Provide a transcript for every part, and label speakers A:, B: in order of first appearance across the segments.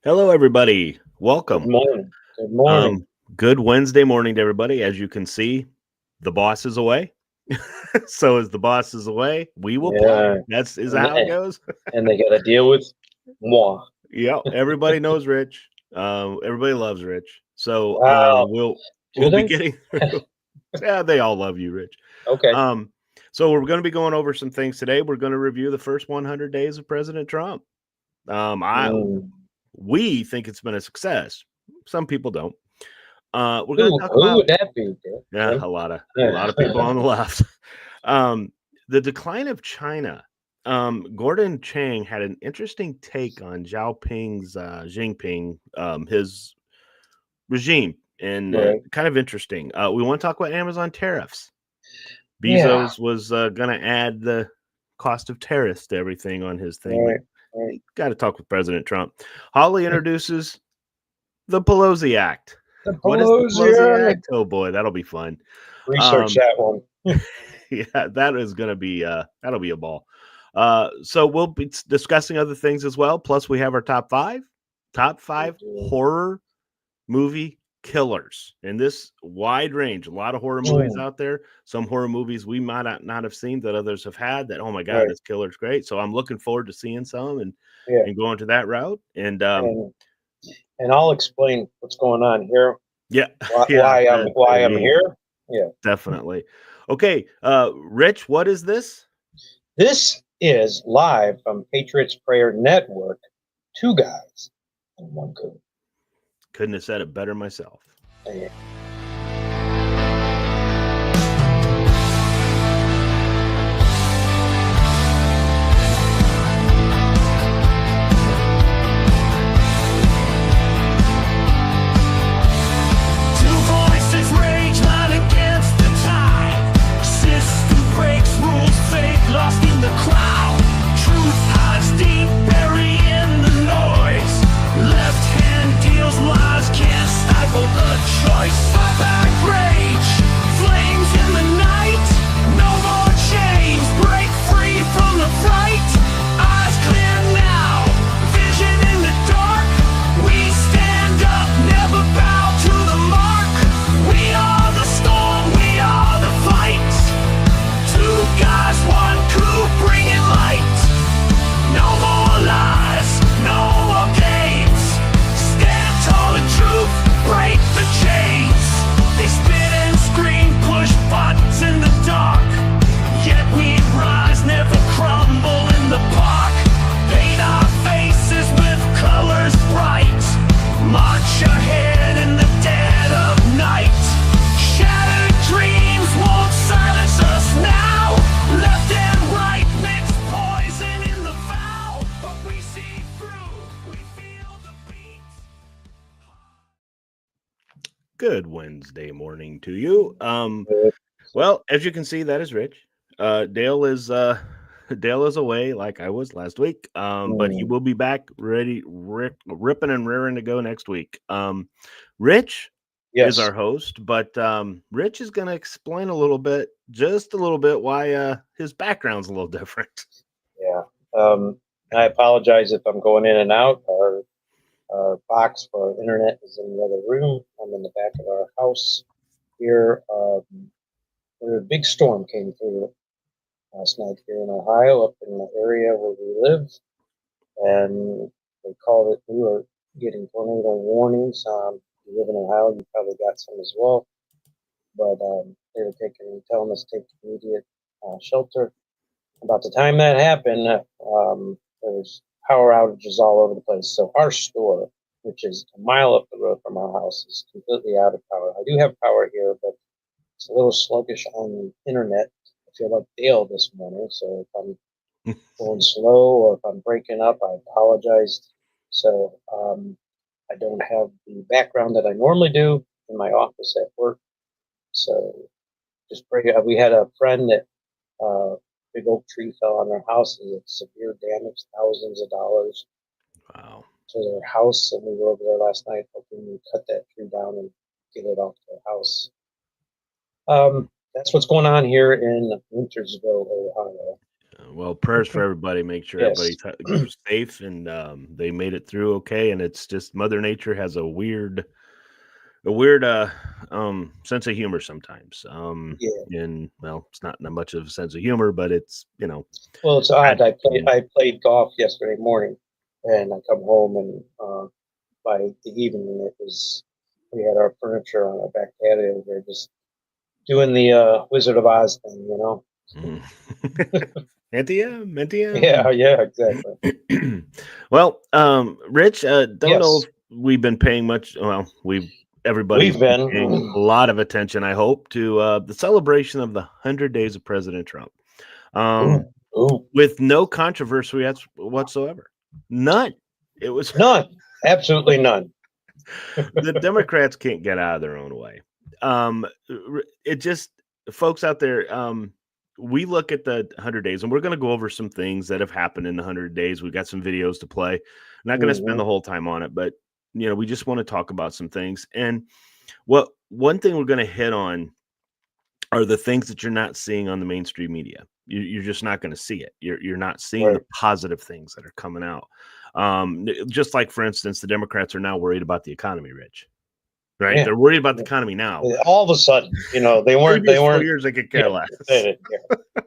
A: Hello, everybody.
B: Good
A: Welcome.
B: morning. Good morning.
A: Um, Good Wednesday morning to everybody. As you can see, the boss is away. So as the boss is away, we will play.
B: Yeah,
A: That's is that
B: and
A: how it
B: they,
A: goes?
B: and they got to deal with moi.
A: Yeah, everybody knows Rich. Everybody loves Rich. So
B: Wow.
A: we'll
B: Do
A: be
B: they?
A: getting through. Yeah, they all love you, Rich.
B: Okay.
A: Um, so we're going to be going over some things today. We're going to review the first 100 days of President Trump. I
B: Mm.
A: We think it's been a success. Some people don't. We're going to
B: Who
A: talk
B: who
A: about
B: would that be,
A: yeah,
B: Jim?
A: a lot of people on the left. The decline of China. Gordon Chang had an interesting take on Jinping, his regime, and
B: Right.
A: kind of interesting. We want to talk about Amazon tariffs.
B: Yeah.
A: Bezos was going to add the cost of tariffs to everything on his thing, but
B: Right. Right.
A: you got to talk with President Trump. Holly introduces the Pelosi Act.
B: The
A: What is the
B: Pelosi
A: Pelosi
B: Act.
A: Act? Oh boy, that'll be fun.
B: Research
A: Um,
B: that one.
A: yeah, that is gonna be that'll be a ball. So we'll be discussing other things as well. Plus, we have our top
B: We
A: five
B: do.
A: horror movie killers in this wide range. A lot of horror movies
B: Mm.
A: out there. Some horror movies we might not have seen that others have had. That oh my god,
B: Right.
A: this killer's great. So I'm looking forward to seeing some
B: Yeah.
A: and going to that route. And
B: And and I'll explain what's going on here.
A: yeah,
B: Why,
A: yeah,
B: why I'm
A: I
B: why I'm
A: mean
B: here. Yeah.
A: definitely. Okay, Rich, what is this?
B: This is live from Patriots Prayer Network. Two guys and one coup.
A: Couldn't have said it better myself.
C: Two voices rage line against the tide. System breaks rules, fate lost in the crowd. Truth hides deep, burying the noise. Left hand deals lies, can't stifle the choice. Fight back rage, flames in the night. No more chains, break free from the fright. Eyes clear now, vision in the dark. We stand up, never bow to the mark. We are the storm, we are the fight. Two guys, one coup, bringing light. No more lies, no more games. Stand tall in truth, break the chains. They spit and scream, push buttons in the dark. Yet we rise, never crumble in the park. Paint our faces with colors bright. March ahead in the dead of night. Shattered dreams won't silence us now. Left and right mix poison in the vow. But we see through, we feel the beat.
A: Good Wednesday morning to you.
B: Yeah.
A: Well, as you can see, that is Rich. Dale is Dale is away like I was last week. But he
B: Mm.
A: will be back ready, ripping and rearing to go next week. Rich is
B: Yes.
A: our host, but Rich is going to explain a little bit, just a little bit, why his background's a little different.
B: Yeah. I apologize if I'm going in and out. Our box for our internet is in the other room. I'm in the back of our house here. A big storm came through last night here in Ohio, up in the area where we live, and they called it. We were getting tornado warnings. If you live in Ohio, you probably got some as well. But they were telling us to take immediate shelter. About the time that happened, there was power outages all over the place. So our store, which is a mile up the road from our house, is completely out of power. I do have power here, but it's a little sluggish on the internet. I feel like Dale this morning, so if I'm going slow or if I'm breaking up, I apologize. So I don't have the background that I normally do in my office at work. So just pray. We had a friend that big oak tree fell on their house and it severe damage, thousands of dollars
A: Wow.
B: to their house. And we were over there last night helping them cut that tree down and get it off their house. That's what's going on here in Wintersville, Ohio.
A: Well, prayers for everybody. Make sure
B: Yes.
A: everybody's safe and they made it through okay. And it's just Mother Nature has a weird sense of humor sometimes.
B: Yeah.
A: And well, it's not much of a sense of humor, but it's
B: Well, it's odd. I
A: tragic.
B: played golf yesterday morning, and I come home, and by the evening we had our furniture on our back patio. We are just doing the Wizard of Oz thing, you know.
A: Mm. Antium.
B: Yeah, exactly.
A: Well, Rich, don't know
B: Yes,
A: if we've been paying much. Well, everybody's
B: we've
A: been paying
B: been.
A: a lot of attention, I hope, to the celebration of the 100 days of President Trump.
B: Ooh, ooh,
A: With no controversy whatsoever. None. It was
B: none. Absolutely none.
A: the Democrats can't get out of their own way. It just folks out there. We look at the 100 days, and we're going to go over some things that have happened in the 100 days. We've got some videos to play. I'm not going to spend
B: Hmm.
A: the whole time on it, but we just want to talk about some things. And one thing we're going to hit on are the things that you're not seeing on the mainstream media. You're just not going to see it. You're not seeing the
B: Right.
A: positive things that are coming out. Just like, for instance, the Democrats are now worried about the economy, Rich. Right?
B: Yeah.
A: They're worried about the economy now.
B: All of a sudden, they weren't. They
A: Previous 4
B: weren't.
A: years, they could
B: Yeah,
A: care less.
B: they didn't care.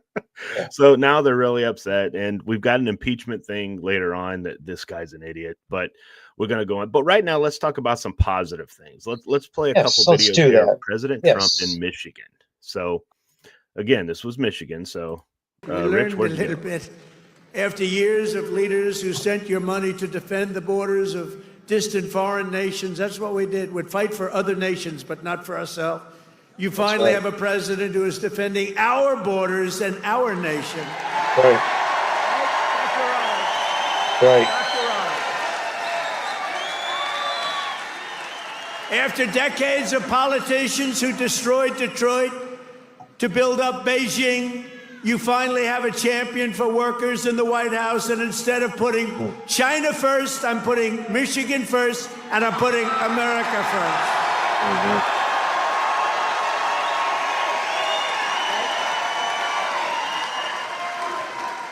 B: Yeah.
A: So now they're really upset, and we've got an impeachment thing later on that this guy's an idiot, but we're going to go on. But right now, let's talk about some positive things. Let's play a couple
B: Yes, let's
A: videos
B: do
A: here of
B: that.
A: President Trump
B: Yes.
A: in Michigan. So again, this was Michigan. So
D: We
A: Rich,
D: learned a
A: where'd you
D: little
A: go?
D: bit after years of leaders who sent your money to defend the borders of distant foreign nations. That's what we did. We'd fight for other nations, but not for ourselves. You finally
B: right.
D: have a president who is defending our borders and our nation.
B: Right. Right.
D: After decades of politicians who destroyed Detroit to build up Beijing, you finally have a champion for workers in the White House. And instead of putting China first, I'm putting Michigan first, and I'm putting America first.
B: Mm-hmm.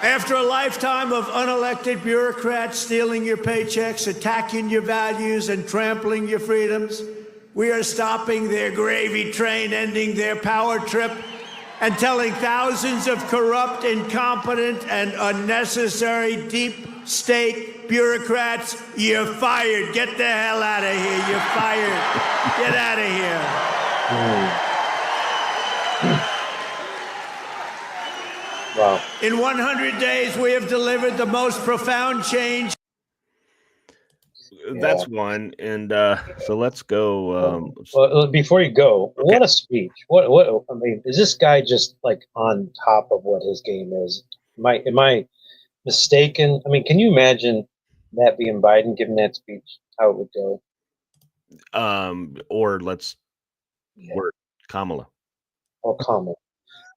D: After a lifetime of unelected bureaucrats stealing your paychecks, attacking your values, and trampling your freedoms, we are stopping their gravy train, ending their power trip, and telling thousands of corrupt, incompetent, and unnecessary deep state bureaucrats, you're fired. Get the hell out of here. You're fired. Get out of here.
B: Wow.
D: In 100 days, we have delivered the most profound change.
A: That's one. And so let's go.
B: Well, before you go,
A: Okay.
B: what a speech! What I mean, is this guy just like on top of what his game is? Am I mistaken? I mean, can you imagine that being Biden giving that speech? How it would go?
A: Or let's
B: Yeah.
A: or Kamala.
B: Or Kamala?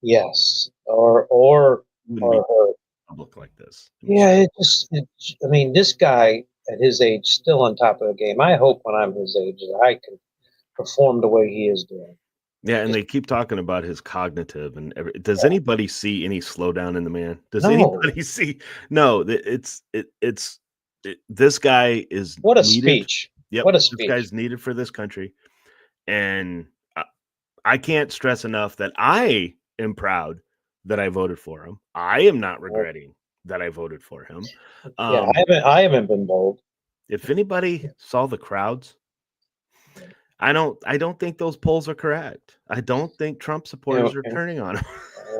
B: Yes. Or
A: Wouldn't be
B: her.
A: public like this.
B: Yeah. I mean, this guy at his age still on top of the game. I hope when I'm his age that I can perform the way he is doing.
A: Yeah, and they keep talking about his cognitive and does anybody see any slowdown in the man? Does
B: No.
A: anybody see? No, this guy is
B: What a
A: needed.
B: speech!
A: Yep,
B: What a
A: this
B: speech!
A: guy's needed for this country, and I can't stress enough that I am proud that I voted for him. I am not regretting that I voted for him.
B: Yeah, I haven't been bold.
A: If anybody saw the crowds, I don't think those polls are correct. I don't think Trump supporters are turning on him.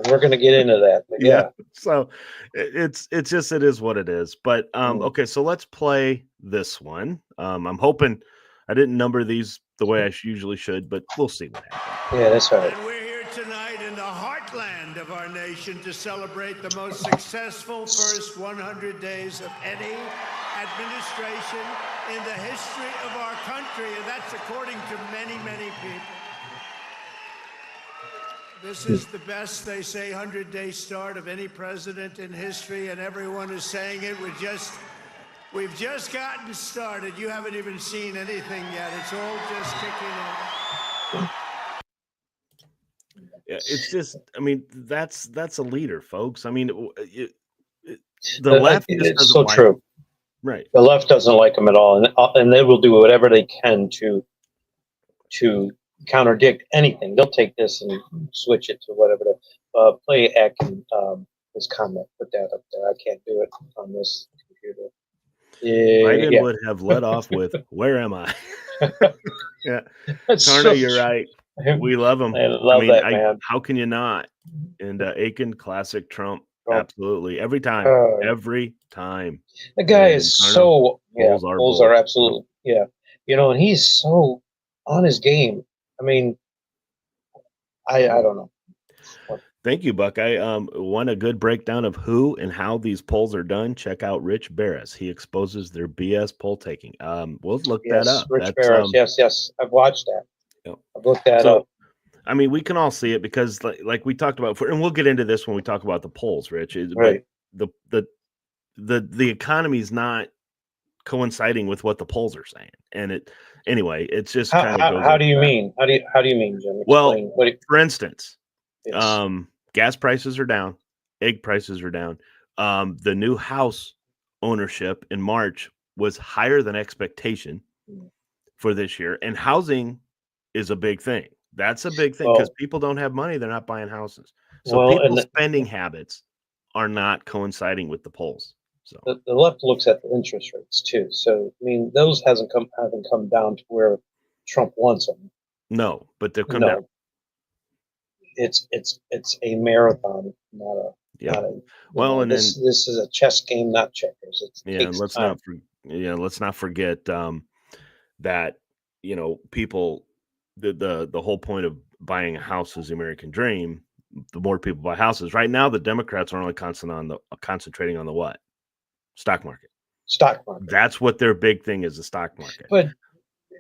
B: We're going to get into that. But yeah.
A: So it is what it is. But okay, so let's play this one. I'm hoping I didn't number these the way I usually should, but we'll see what happens.
B: Yeah, that's right.
D: And we're here tonight in the heartland of our nation to celebrate the most successful first 100 days of any administration in the history of our country, and that's according to many, many people. This is the best, they say, 100-day start of any president in history, and everyone is saying it. We've just gotten started. You haven't even seen anything yet. It's all just kicking in.
A: It's just, I mean, that's a leader, folks. I mean, the left just
B: It's
A: doesn't
B: so
A: like
B: true.
A: right.
B: The left doesn't like him at all, and they will do whatever they can to contradict anything. They'll take this and switch it to whatever. Play Atkins, his comment. Put that up there. I can't do it on this computer.
A: Biden
B: Yeah,
A: would have led off with, "Where am I?" Yeah,
B: that's
A: Karna,
B: so
A: you're right. We love him.
B: I love that, man.
A: How can you not? And Aiken, classic Trump,
B: Trump.
A: absolutely every time, every time.
B: The guy
A: And
B: is
A: Karna,
B: so
A: bulls
B: are absolutely and he's so on his game. I mean, I don't know.
A: Thank you, Buckeye. Want a good breakdown of who and how these polls are done? Check out Rich Barris. He exposes their BS poll taking. We'll look that up.
B: Rich Barris. Yes. I've watched that.
A: Yep.
B: I've looked that up.
A: I mean, we can all see it because, like we talked about, and we'll get into this when we talk about the polls, Rich.
B: Right.
A: But the economy is not coinciding with what the polls are saying, and it's just kind of
B: how do you mean? How do you mean, Jim?
A: Explain. Well, for instance,
B: yes.
A: Gas prices are down, egg prices are down. The new house ownership in March was higher than expectation for this year, and housing is a big thing. That's a big thing because people don't have money; they're not buying houses. So people's spending habits are not coinciding with the polls. So
B: the left looks at the interest rates too. So I mean, those haven't come down to where Trump wants them.
A: No, but they'll come down.
B: It's a marathon, not a.
A: Well,
B: this is a chess game, not checkers.
A: Let's not forget that people. The whole point of buying a house is the American dream. The more people buy houses, right now the Democrats are only concentrating on the what? Stock market.
B: Stock market.
A: That's what their big thing is, the stock market.
B: But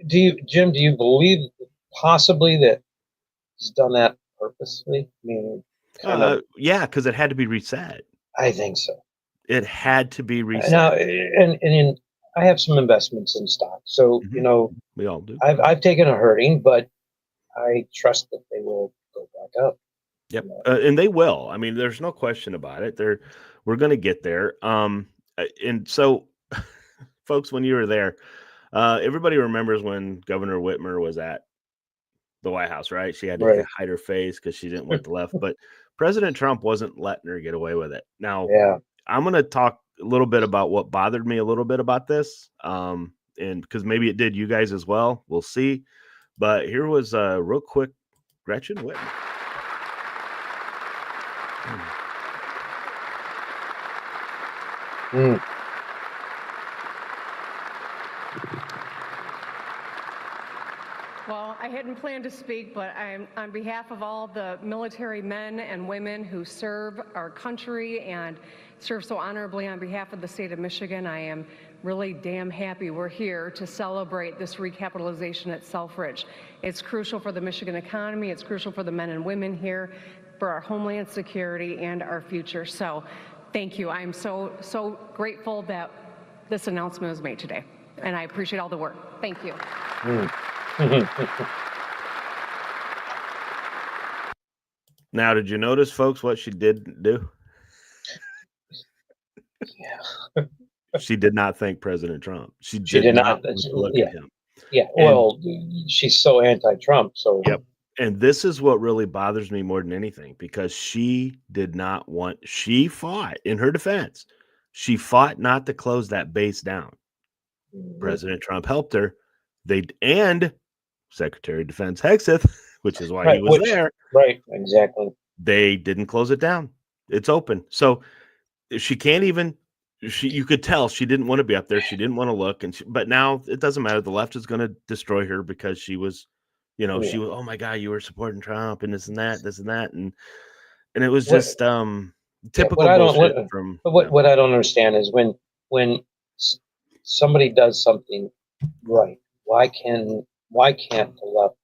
B: Jim, do you believe possibly that he's done that purposely? I mean,
A: because it had to be reset.
B: I think so.
A: It had to be reset.
B: Now, and I have some investments in stock, so
A: we all do.
B: I've taken a hurting, but I trust that they will go back up.
A: Yep, and they will. I mean, there's no question about it. We're going to get there. And so, folks, when you were there, everybody remembers when Governor Whitmer was at the White House, right? She had to hide her face because she didn't want the left. But President Trump wasn't letting her get away with it. Now, I'm going to talk a little bit about what bothered me a little bit about this, and because maybe it did you guys as well. We'll see. But here was real quick, Gretchen Whitmer.
E: Well, I hadn't planned to speak, but I'm on behalf of all the military men and women who serve our country and serve so honorably on behalf of the state of Michigan. I am really damn happy we're here to celebrate this recapitalization at Selfridge. It's crucial for the Michigan economy. It's crucial for the men and women here, for our homeland security and our future. So thank you. I'm so grateful that this announcement was made today, and I appreciate all the work. Thank you.
A: Now, did you notice, folks, what she did do? She did not thank President Trump. She did not look at him.
B: Yeah, well, she's so anti-Trump. So
A: and this is what really bothers me more than anything, because she did not want. She fought, in her defense, she fought not to close that base down. President Trump helped her. And Secretary of Defense Hegseth, which is why he was there.
B: Right, exactly.
A: They didn't close it down. It's open. So she can't even. You could tell she didn't want to be up there. She didn't want to look. But now it doesn't matter. The left is going to destroy her because she was, she was. Oh my God, you were supporting Trump and this and that, and it was just typical bullshit from.
B: But what I don't understand is when somebody does something right, why can't the left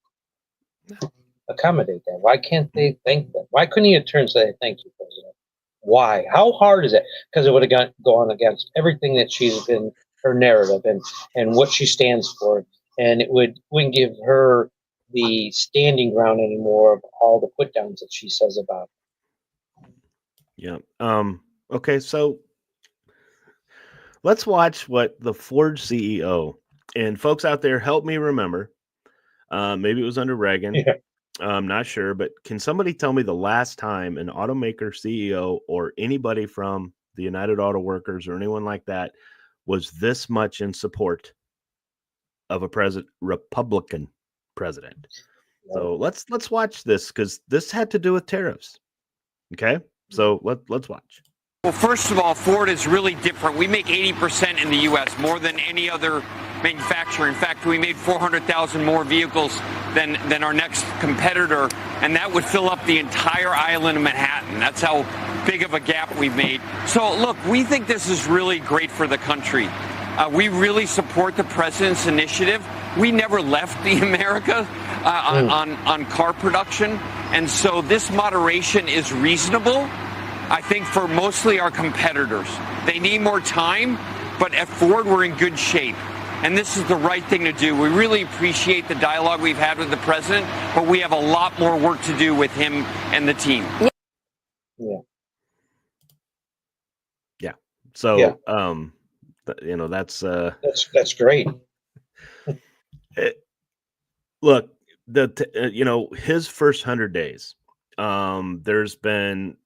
B: accommodate that? Why can't they thank them? Why couldn't he turn and say, "Thank you, President"? Why? How hard is it? Because it would have gone against everything that she's been, her narrative and what she stands for, and it wouldn't give her the standing ground anymore of all the put downs that she says about it.
A: Yeah. Okay, so let's watch what the Ford CEO, and folks out there, help me remember. Maybe it was under Reagan.
B: Yeah.
A: I'm not sure, but can somebody tell me the last time an automaker CEO or anybody from the United Auto Workers or anyone like that was this much in support of a Republican president? So let's watch this, because this had to do with tariffs. Okay, so let's watch.
F: Well, first of all, Ford is really different. We make 80% in the U.S., more than any other manufacturer. In fact, we made 400,000 more vehicles than our next competitor, and that would fill up the entire island of Manhattan. That's how big of a gap we've made. So, look, we think this is really great for the country. We really support the president's initiative. We never left the America on car production, and so this moderation is reasonable. I think for mostly our competitors. They need more time, but at Ford, we're in good shape. And this is the right thing to do. We really appreciate the dialogue we've had with the president, but we have a lot more work to do with him and the team.
A: Yeah. So, you know, that's
B: great.
A: Look, you know, his first 100 days, there's been,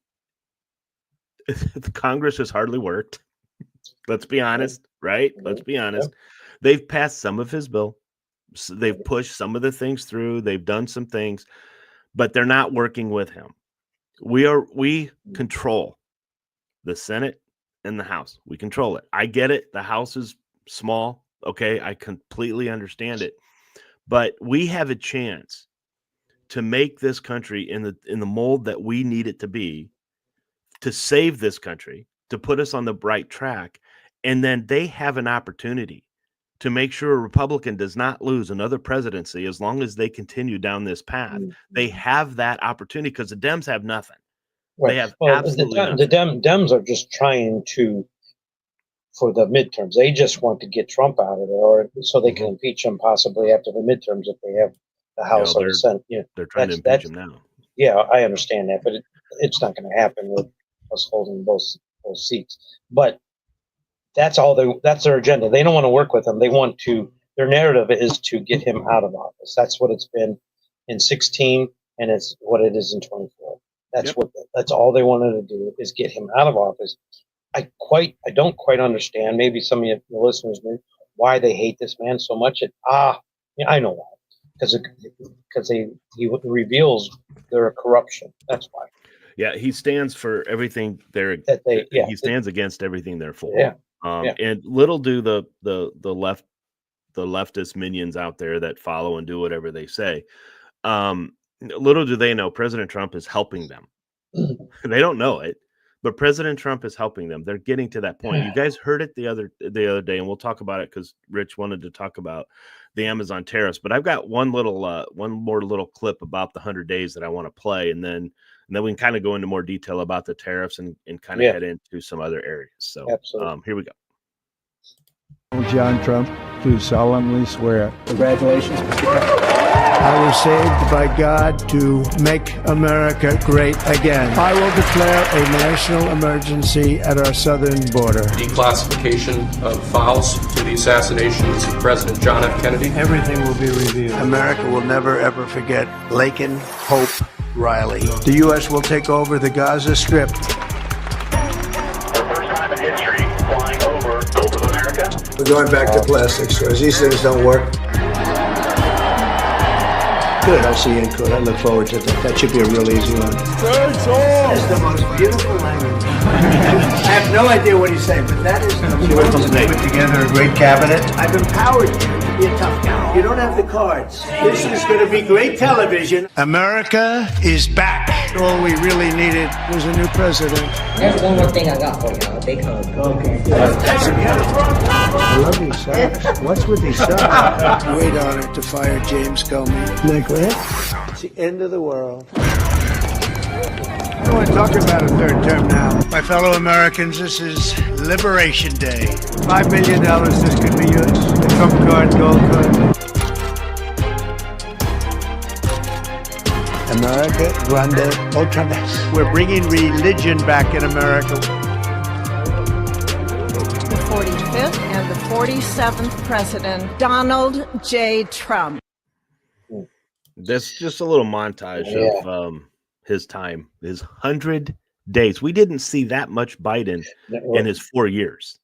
A: the Congress has hardly worked. Let's be honest, right? Let's be honest. They've passed some of his bill. They've pushed some of the things through. They've done some things, but they're not working with him. We control the Senate and the House. We control it. I get it. The House is small. Okay. I completely understand it, but we have a chance to make this country in the mold that we need it to be, to save this country, to put us on the right track. And then they have an opportunity to make sure a Republican does not lose another presidency as long as they continue down this path. They have that opportunity, because the Dems have nothing.
B: Right.
A: They have absolutely nothing.
B: The Dems are just trying to, for the midterms, they just want to get Trump out of there, or so they can impeach him possibly after the midterms if they have the House or the Senate. You know,
A: they're trying to impeach him now.
B: Yeah, I understand that, but it's not going to happen with us holding both seats. But that's their agenda. They don't want to work with him. They want to, their narrative is to get him out of office. That's what it's been in 16, and it's what it is in 24. That's all they wanted to do, is get him out of office. I don't quite understand. Maybe some of the listeners knew why they hate this man so much. I know why. Because he reveals their corruption. That's why.
A: Yeah, he stands for everything he stands against everything they're for.
B: Yeah.
A: And little do the leftist minions out there that follow and do whatever they say, little do they know President Trump is helping them. They don't know it, but President Trump is helping them. They're getting to that point. You guys heard it the other day, and we'll talk about it because Rich wanted to talk about the Amazon tariffs. But I've got one more little clip about the 100 days that I want to play, and then we can kind of go into more detail about the tariffs and kind of head into some other areas. So here we go.
G: John Trump, do solemnly swear.
H: Congratulations, Mr. President.
G: I was saved by God to make America great again. I will declare a national emergency at our southern border.
I: Declassification of files to the assassinations of President John F. Kennedy.
G: Everything will be revealed. America will never, ever forget Laken Hope Riley. The U.S. will take over the Gaza Strip.
C: For the first time in history, flying over America.
G: We're going back to plastic straws. These things don't work. Good, I'll see you in court. I look forward to that. That should be a real easy one. That is the most beautiful language. I have no idea what he's saying, but that is put together a great cabinet. I've empowered you to be a tough guy. You don't have the cards. This is going to be great television. America is back. All we really needed was a new president.
H: There's one more thing I got for you. Big hug. Okay.
G: I love these socks. What's with these socks? Wait on it to fire James Comey. Isn't that great? It's the end of the world. I don't want to talk about a third term now. My fellow Americans, this is Liberation Day. $5 million, this could be yours. The Trump card, gold card. America grande otra vez.
D: We're bringing religion back in America.
J: The 45th and the 47th President, Donald J. Trump.
A: That's just a little montage of his time, his 100 days. We didn't see that much Biden in his 4 years.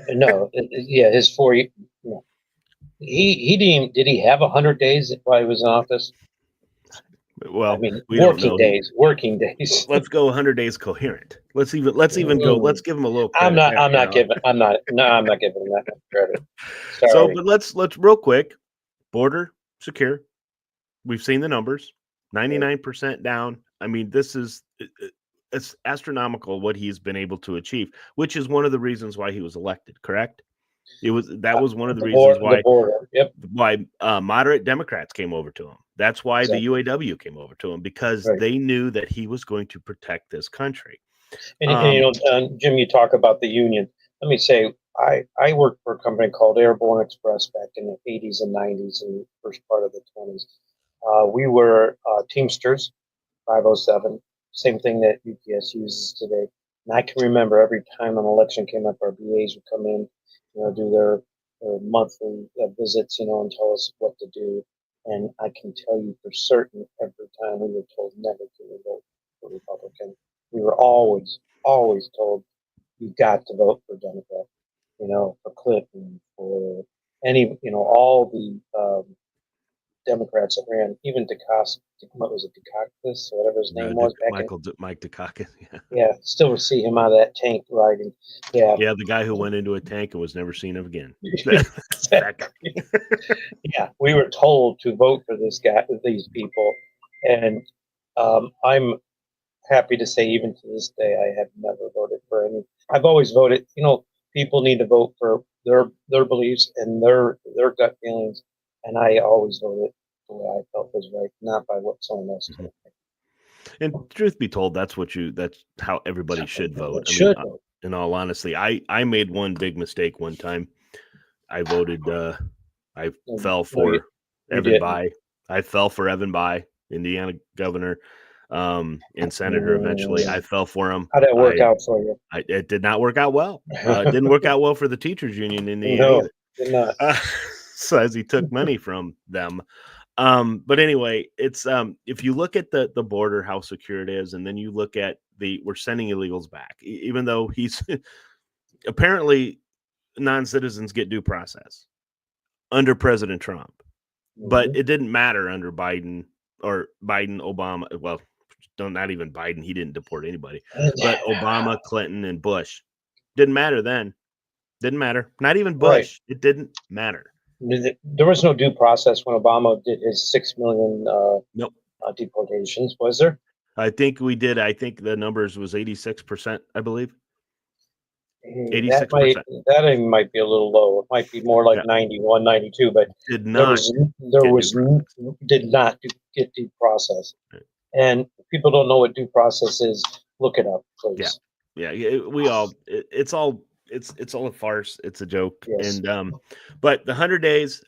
B: No, his 4 years. No. He didn't. Did he have 100 days while he was in office?
A: Well,
B: I mean,
A: we
B: working
A: don't know.
B: days. Working days.
A: Let's go 100 days coherent. Let's even go. Let's give him a little credit.
B: I'm not giving him that much credit. Sorry.
A: So, but let's real quick. Border secure. We've seen the numbers. 99% down. I mean, it's astronomical what he's been able to achieve, which is one of the reasons why he was elected. Correct? That was one of the reasons why moderate Democrats came over to him. That's why the UAW came over to him, because they knew that he was going to protect this country.
B: And Jim, you talk about the union. Let me say, I worked for a company called Airborne Express back in the 80s and 90s and the first part of the 20s. We were Teamsters, 507, same thing that UPS uses today. And I can remember every time an election came up, our BAs would come in, do their monthly visits, and tell us what to do. And I can tell you for certain, every time we were told never to vote for Republican. We were always told, you got to vote for Democrat, for Clinton, for any, all the Democrats that ran, even DeCosta, what was it, Dukakis, or whatever his name was back
A: Mike Dukakis.
B: Yeah, still see him out of that tank riding. Yeah,
A: the guy who went into a tank and was never seen of again.
B: Yeah, we were told to vote for these people, and I'm happy to say, even to this day, I have never voted for any. I've always voted. People need to vote for their beliefs and their gut feelings, and I always voted the way I felt was right, not by what someone else told me.
A: And truth be told, that's how everybody should vote.
B: Vote.
A: In all honesty, I made one big mistake one time. I voted. I fell for Evan Bayh. I fell for Evan Bayh, Indiana governor, and senator. Eventually, I fell for him.
B: How'd that work out for you?
A: It did not work out well. It didn't work out well for the teachers union in Indiana.
B: No, did not.
A: So as he took money from them. But anyway, it's if you look at the border, how secure it is, and then you look at we're sending illegals back, even though he's apparently non-citizens get due process under President Trump, but it didn't matter under Biden, Obama. Well, not even Biden. He didn't deport anybody, but Obama, Clinton, and Bush didn't matter then. Didn't matter. Not even Bush. Right. It didn't matter.
B: There was no due process when Obama did his 6 million deportations, was there?
A: I think we did. I think the numbers was 86%, I believe. 86%.
B: That might be a little low. It might be more like 91, 92, but
A: did not
B: get due process. Right. And if people don't know what due process is, look it up, please.
A: Yeah. It's all a farce. It's a joke.
B: Yes.
A: And but the 100 days,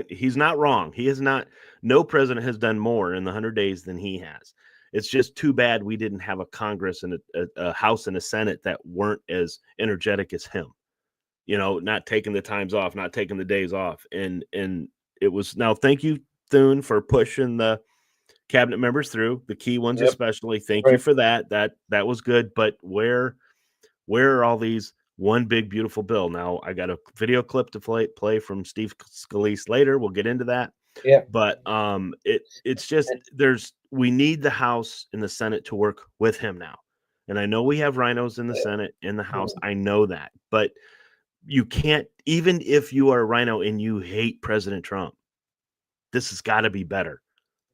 A: he's not wrong. He has not. No president has done more in the 100 days than he has. It's just too bad we didn't have a Congress and a House and a Senate that weren't as energetic as him. Not taking the times off, not taking the days off, and it was. Now, thank you, Thune, for pushing the cabinet members through, the key ones especially. Thank you for that. That was good. But where are all these one big beautiful bill? Now I got a video clip to play from Steve Scalise later. We'll get into that.
B: Yeah.
A: But it's just we need the House and the Senate to work with him now. And I know we have rhinos in the Senate, in the House. I know that. But you can't, even if you are a rhino and you hate President Trump, this has got to be better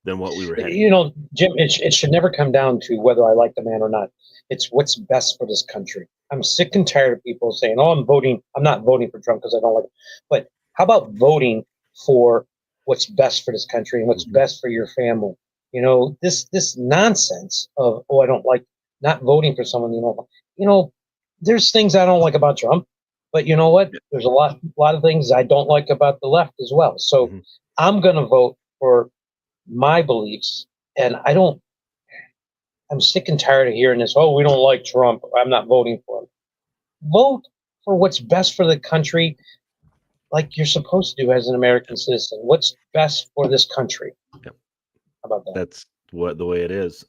A: than what we were heading.
B: Jim, it should never come down to whether I like the man or not. It's what's best for this country. I'm sick and tired of people saying, I'm not voting for Trump because I don't like him. But how about voting for what's best for this country and what's best for your family? This nonsense of, I don't like not voting for someone, there's things I don't like about Trump, but you know what? There's a lot of things I don't like about the left as well. So I'm going to vote for my beliefs, and I'm sick and tired of hearing this. Oh, we don't like Trump. I'm not voting for him. Vote for what's best for the country, like you're supposed to do as an American citizen. What's best for this country?
A: Yep.
B: How about that?
A: That's the way it is.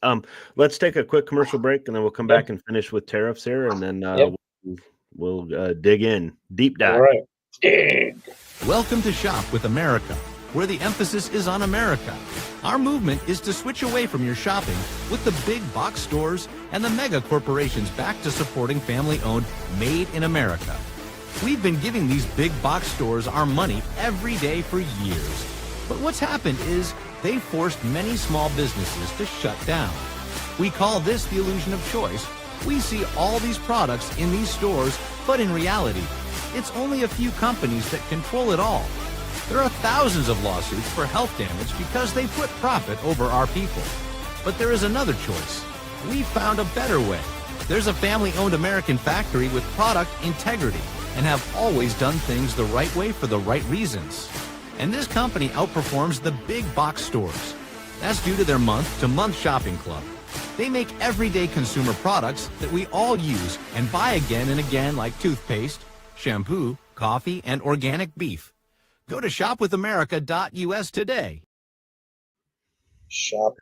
A: Let's take a quick commercial break, and then we'll come back and finish with tariffs here, and then we'll dig in, deep dive.
B: All right. Dig.
K: Welcome to Shop with America, where the emphasis is on America. Our movement is to switch away from your shopping with the big box stores and the mega corporations back to supporting family-owned, made in America. We've been giving these big box stores our money every day for years. But what's happened is they've forced many small businesses to shut down. We call this the illusion of choice. We see all these products in these stores, but in reality, it's only a few companies that control it all. There are thousands of lawsuits for health damage because they put profit over our people. But there is another choice. We found a better way. There's a family-owned American factory with product integrity and have always done things the right way for the right reasons. And this company outperforms the big box stores. That's due to their month-to-month shopping club. They make everyday consumer products that we all use and buy again and again, like toothpaste, shampoo, coffee, and organic beef. Go to shopwithamerica.us today.
B: Shop.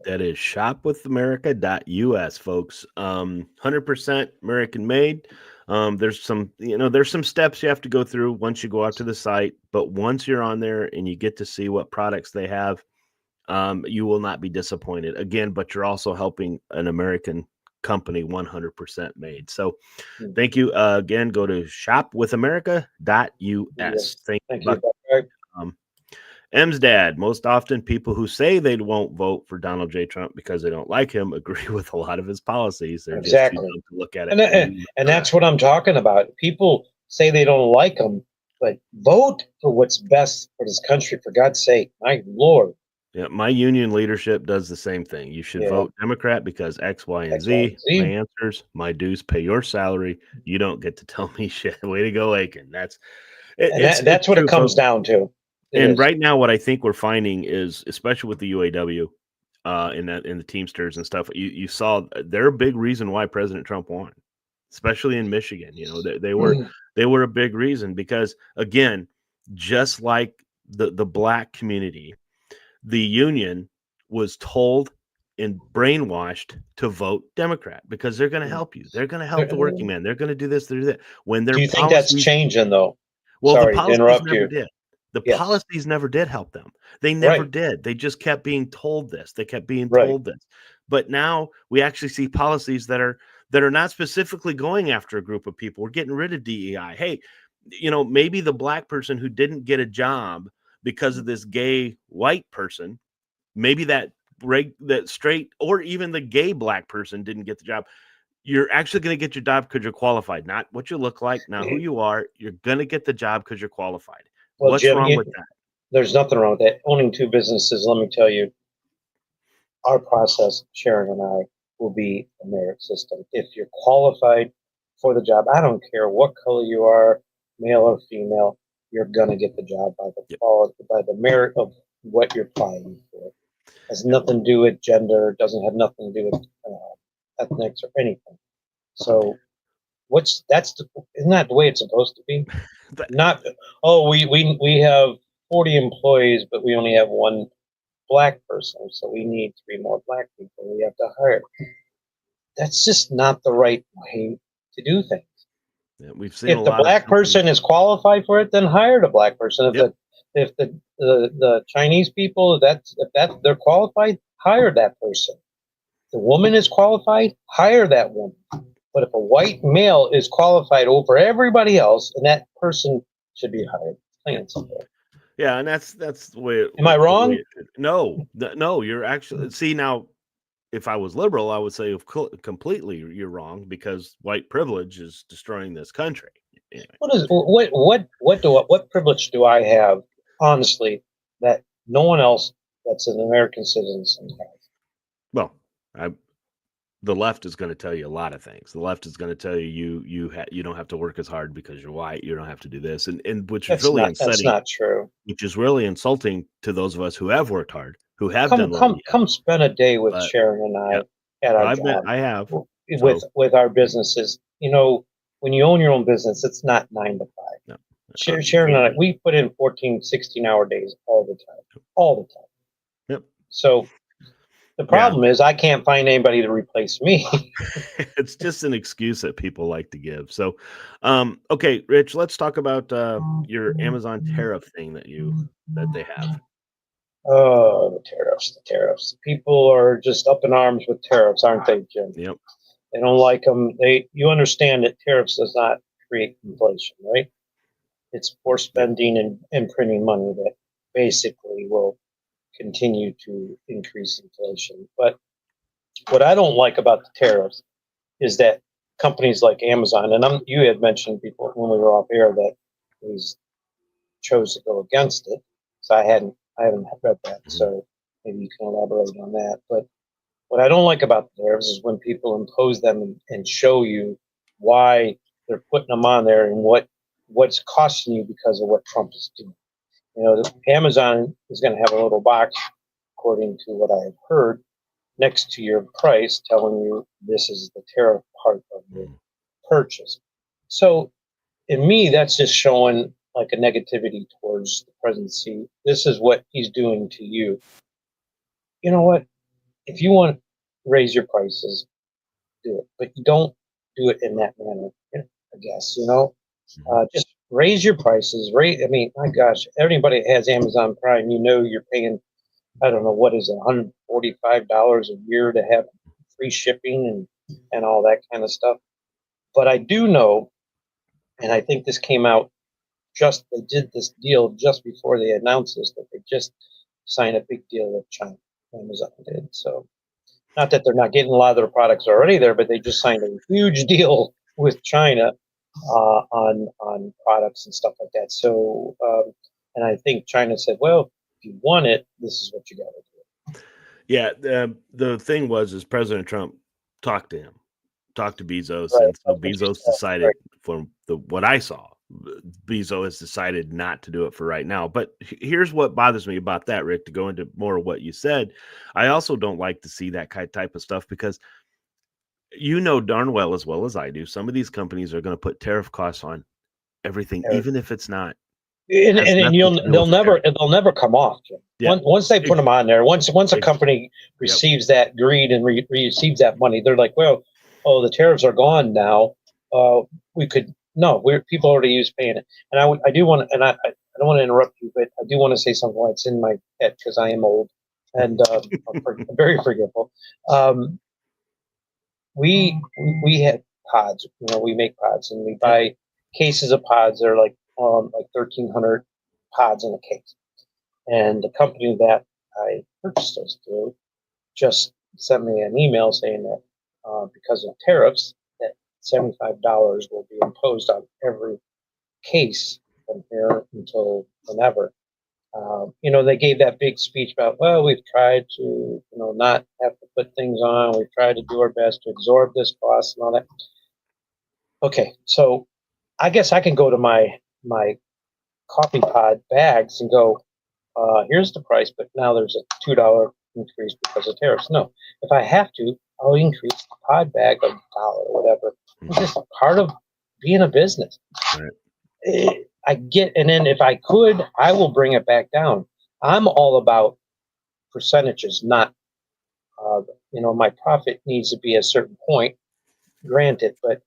A: That is shopwithamerica.us, folks. 100% American made. There's some steps you have to go through once you go out to the site, but once you're on there and you get to see what products they have, you will not be disappointed again, but you're also helping an American company 100% made. So thank you again. Go to shopwithamerica.us.
B: Yes.
A: Thank
B: you.
A: Buck. M's dad, most often people who say they won't vote for Donald J. Trump because they don't like him agree with a lot of his policies. They're
B: Exactly.
A: just too dumb to look at it.
B: And that's what I'm talking about. People say they don't like him, but vote for what's best for this country, for God's sake. My Lord.
A: Yeah, my union leadership does the same thing. You should vote Democrat because X, Y, and Z. My answers, my dues, pay your salary. You don't get to tell me shit. Way to go, Aiken. That's
B: what it comes down to.
A: And right now, what I think we're finding is, especially with the UAW, in the Teamsters and stuff, you saw they're a big reason why President Trump won, especially in Michigan. You know, they were a big reason because, again, just like the black community, the union was told and brainwashed to vote Democrat because they're going to help you. They're going to help the working man. They're going to do this, do that. When
B: do you think that's changing though?
A: Well,
B: Sorry,
A: the policies
B: to interrupt
A: never
B: you.
A: did. The policies never did help them. They never did. They just kept being told this. They kept being told this. But now we actually see policies that are not specifically going after a group of people. We're getting rid of DEI. Hey, maybe the black person who didn't get a job because of this gay white person, maybe that straight or even the gay black person didn't get the job. You're actually going to get your job because you're qualified, not what you look like, not who you are. You're going to get the job because you're qualified.
B: Well,
A: what's
B: Jim,
A: wrong with that?
B: There's nothing wrong with that. Owning two businesses, let me tell you, our process, Sharon and I, will be a merit system. If you're qualified for the job, I don't care what color you are, male or female, you're gonna get the job by the merit of what you're applying for. It has nothing to do with gender. Doesn't have nothing to do with ethnics or anything. So. Isn't that the way it's supposed to be? Not, we have 40 employees, but we only have one black person, so we need 3 more black people we have to hire. That's just not the right way to do things.
A: Yeah, we've seen
B: if the black person is qualified for it, then hire the black person. If the Chinese people, if they're qualified, hire that person. If the woman is qualified, hire that woman. But if a white male is qualified over everybody else, and that person should be hired. Plain and simple.
A: Yeah, and that's the way.
B: Am I wrong?
A: No, you're actually. See, now, if I was liberal, I would say completely you're wrong because white privilege is destroying this country. Anyway.
B: What privilege do I have, honestly, that no one else that's an American citizen has?
A: Well, the left is going to tell you a lot of things. The left is going to tell you you don't have to work as hard because you're white. You don't have to do this, and which is really
B: That's not true.
A: which is really insulting to those of us who have worked hard, who have done what
B: Come
A: we have.
B: come spend a day with
A: But
B: Sharon and I
A: yeah,
B: at our
A: I've been,
B: job
A: I have.
B: with our businesses. You know, when you own your own business, it's not 9 to 5.
A: No,
B: Sharon and I, we put in 14, 16-hour days all the time.
A: Yep.
B: So the problem is I can't find anybody to replace me.
A: It's just an excuse that people like to give. So, okay, Rich, let's talk about your Amazon tariff thing that they have.
B: Oh, the tariffs. People are just up in arms with tariffs, aren't they, Jim?
A: Yep.
B: They don't like them. You understand that tariffs does not create inflation, right? It's for spending and printing money that basically will continue to increase inflation. But what I don't like about the tariffs is that companies like Amazon, and you had mentioned before when we were off air that we chose to go against it. So I haven't read that, so maybe you can elaborate on that. But what I don't like about the tariffs is when people impose them and show you why they're putting them on there and what's costing you because of what Trump is doing. You know, Amazon is going to have a little box, according to what I have heard, next to your price, telling you this is the tariff part of your purchase. So, in me, that's just showing like a negativity towards the presidency. This is what he's doing to you. You know what? If you want to raise your prices, do it, but you don't do it in that manner. I guess just raise your prices. I mean, my gosh, everybody that has Amazon Prime, you're paying, I don't know, what is it, $145 a year to have free shipping and all that kind of stuff. But I do know, and I think this came out they did this deal just before they announced this, that they just signed a big deal with China. Amazon did. So not that they're not getting a lot of their products already there, but they just signed a huge deal with China on products and stuff like that. So, and I think China said, well, if you want it, this is what you got to do.
A: Yeah. The thing is President Trump talked to Bezos,
B: Right.
A: and so Bezos decided, from what I saw, Bezos has decided not to do it for right now. But here's what bothers me about that, Rick, to go into more of what you said. I also don't like to see that type of stuff because darn well as I do, some of these companies are going to put tariff costs on everything, even if it's not.
B: And they'll never come off, Jim. Yeah. Once they put them on there, once a company receives that greed and receives that money, they're like, well, the tariffs are gone now. People already used paying it. And I do want to, and I don't want to interrupt you, but I do want to say something while it's in my head because I am old and I'm very forgetful. We had pods. We make pods and we buy cases of pods. They're like 1,300 pods in a case. And the company that I purchased those through just sent me an email saying that because of tariffs, that $75 will be imposed on every case from here until whenever. They gave that big speech about, well, we've tried to, not have to put things on. We've tried to do our best to absorb this cost and all that. Okay, so I guess I can go to my coffee pod bags and go, here's the price, but now there's a $2 increase because of tariffs. No, if I have to, I'll increase the pod bag of $1 or whatever. It's just part of being a business. Right. I get, and then if I could, I will bring it back down. I'm all about percentages, not, my profit needs to be a certain point, granted, but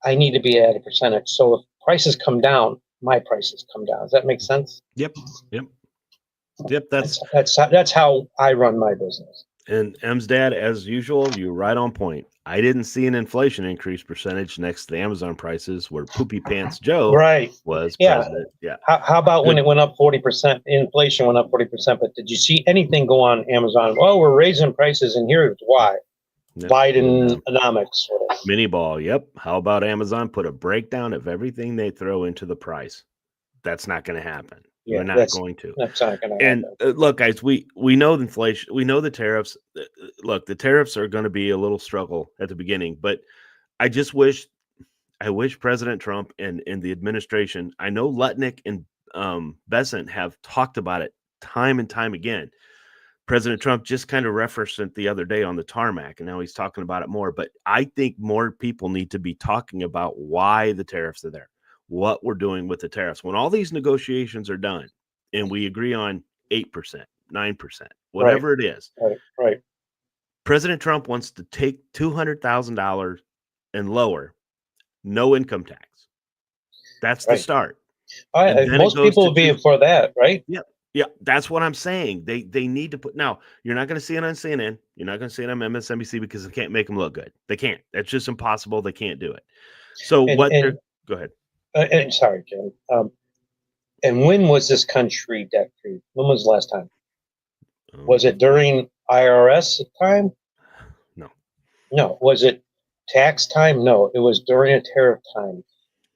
B: I need to be at a percentage. So if prices come down, my prices come down. Does that make sense?
A: Yep.
B: That's how I run my business.
A: And M's dad, as usual, you're right on point. I didn't see an inflation increase percentage next to the Amazon prices where Poopy Pants Joe was president. Yeah.
B: How about when it went up 40%? Inflation went up 40%, but did you see anything go on Amazon? Well, we're raising prices, and here's why. Bidenomics.
A: Mini ball. Yep. How about Amazon put a breakdown of everything they throw into the price? That's not going to happen.
B: Yeah,
A: We're not going to.
B: That's not going to
A: And
B: happen.
A: look, guys, we know the inflation. We know the tariffs. Look, the tariffs are going to be a little struggle at the beginning, but I just wish President Trump and the administration. I know Lutnick and Besant have talked about it time and time again. President Trump just kind of referenced it the other day on the tarmac, and now he's talking about it more. But I think more people need to be talking about why the tariffs are there, what we're doing with the tariffs. When all these negotiations are done and we agree on 8%, 9%, whatever it is,
B: Right.
A: President Trump wants to take $200,000 and lower, no income tax. That's the start.
B: Most people will be for that, right?
A: Yeah, that's what I'm saying. They need to put. Now, you're not going to see it on CNN. You're not going to see it on MSNBC because they can't make them look good. They can't. That's just impossible. They can't do it. So go ahead.
B: And sorry, Jim. And when was this country debt free? When was the last time? Was it during IRS time? No. Was it tax time? No. It was during a tariff time.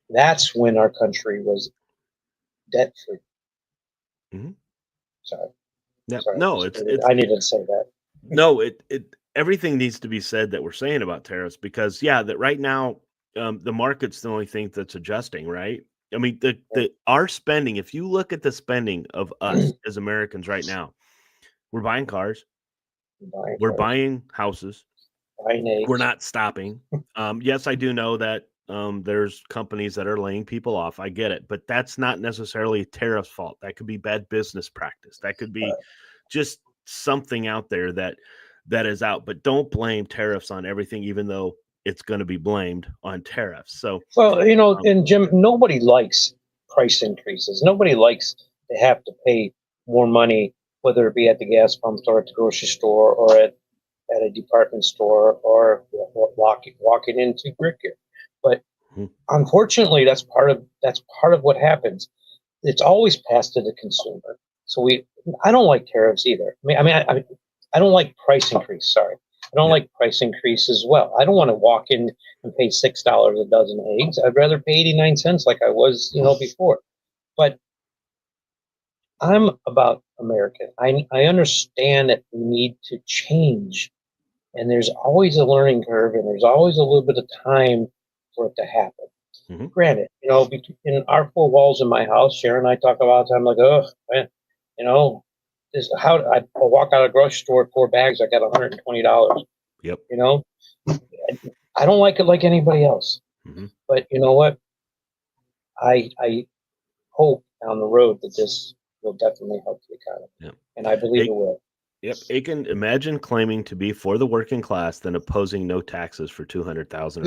B: That's when our country was debt free.
A: Mm-hmm.
B: Sorry.
A: Yeah.
B: Sorry.
A: No,
B: I needed to say that.
A: No, everything needs to be said that we're saying about tariffs because that right now the market's the only thing that's adjusting, right? I mean, our spending, if you look at the spending of us as Americans right now, we're buying cars, we're buying houses, we're not stopping. Yes, I do know that there's companies that are laying people off. I get it, but that's not necessarily tariff's fault. That could be bad business practice. That could be just something out there that is out. But don't blame tariffs on everything, even though it's going to be blamed on tariffs. So,
B: well, and Jim, nobody likes price increases. Nobody likes to have to pay more money, whether it be at the gas pump or at the grocery store or at a department store or walking into Brickgear. But unfortunately, that's part of what happens. It's always passed to the consumer. So I don't like tariffs either. I don't like price increase. Sorry, I don't like price increase as well. I don't want to walk in and pay $6 a dozen eggs. I'd rather pay 89 cents like I was, before. But I'm about America. I understand that we need to change, and there's always a learning curve, and there's always a little bit of time for it to happen. Mm-hmm. Granted, in our four walls in my house, Sharon and I talk about it. I'm like, oh, man, this how I walk out of the grocery store with 4 bags. I got $120.
A: Yep.
B: I don't like it like anybody else. Mm-hmm. But you know what? I hope down the road that this will definitely help the economy. Yep. And I believe it will.
A: Yep. Aiken, imagine claiming to be for the working class, then opposing no taxes for $200,000.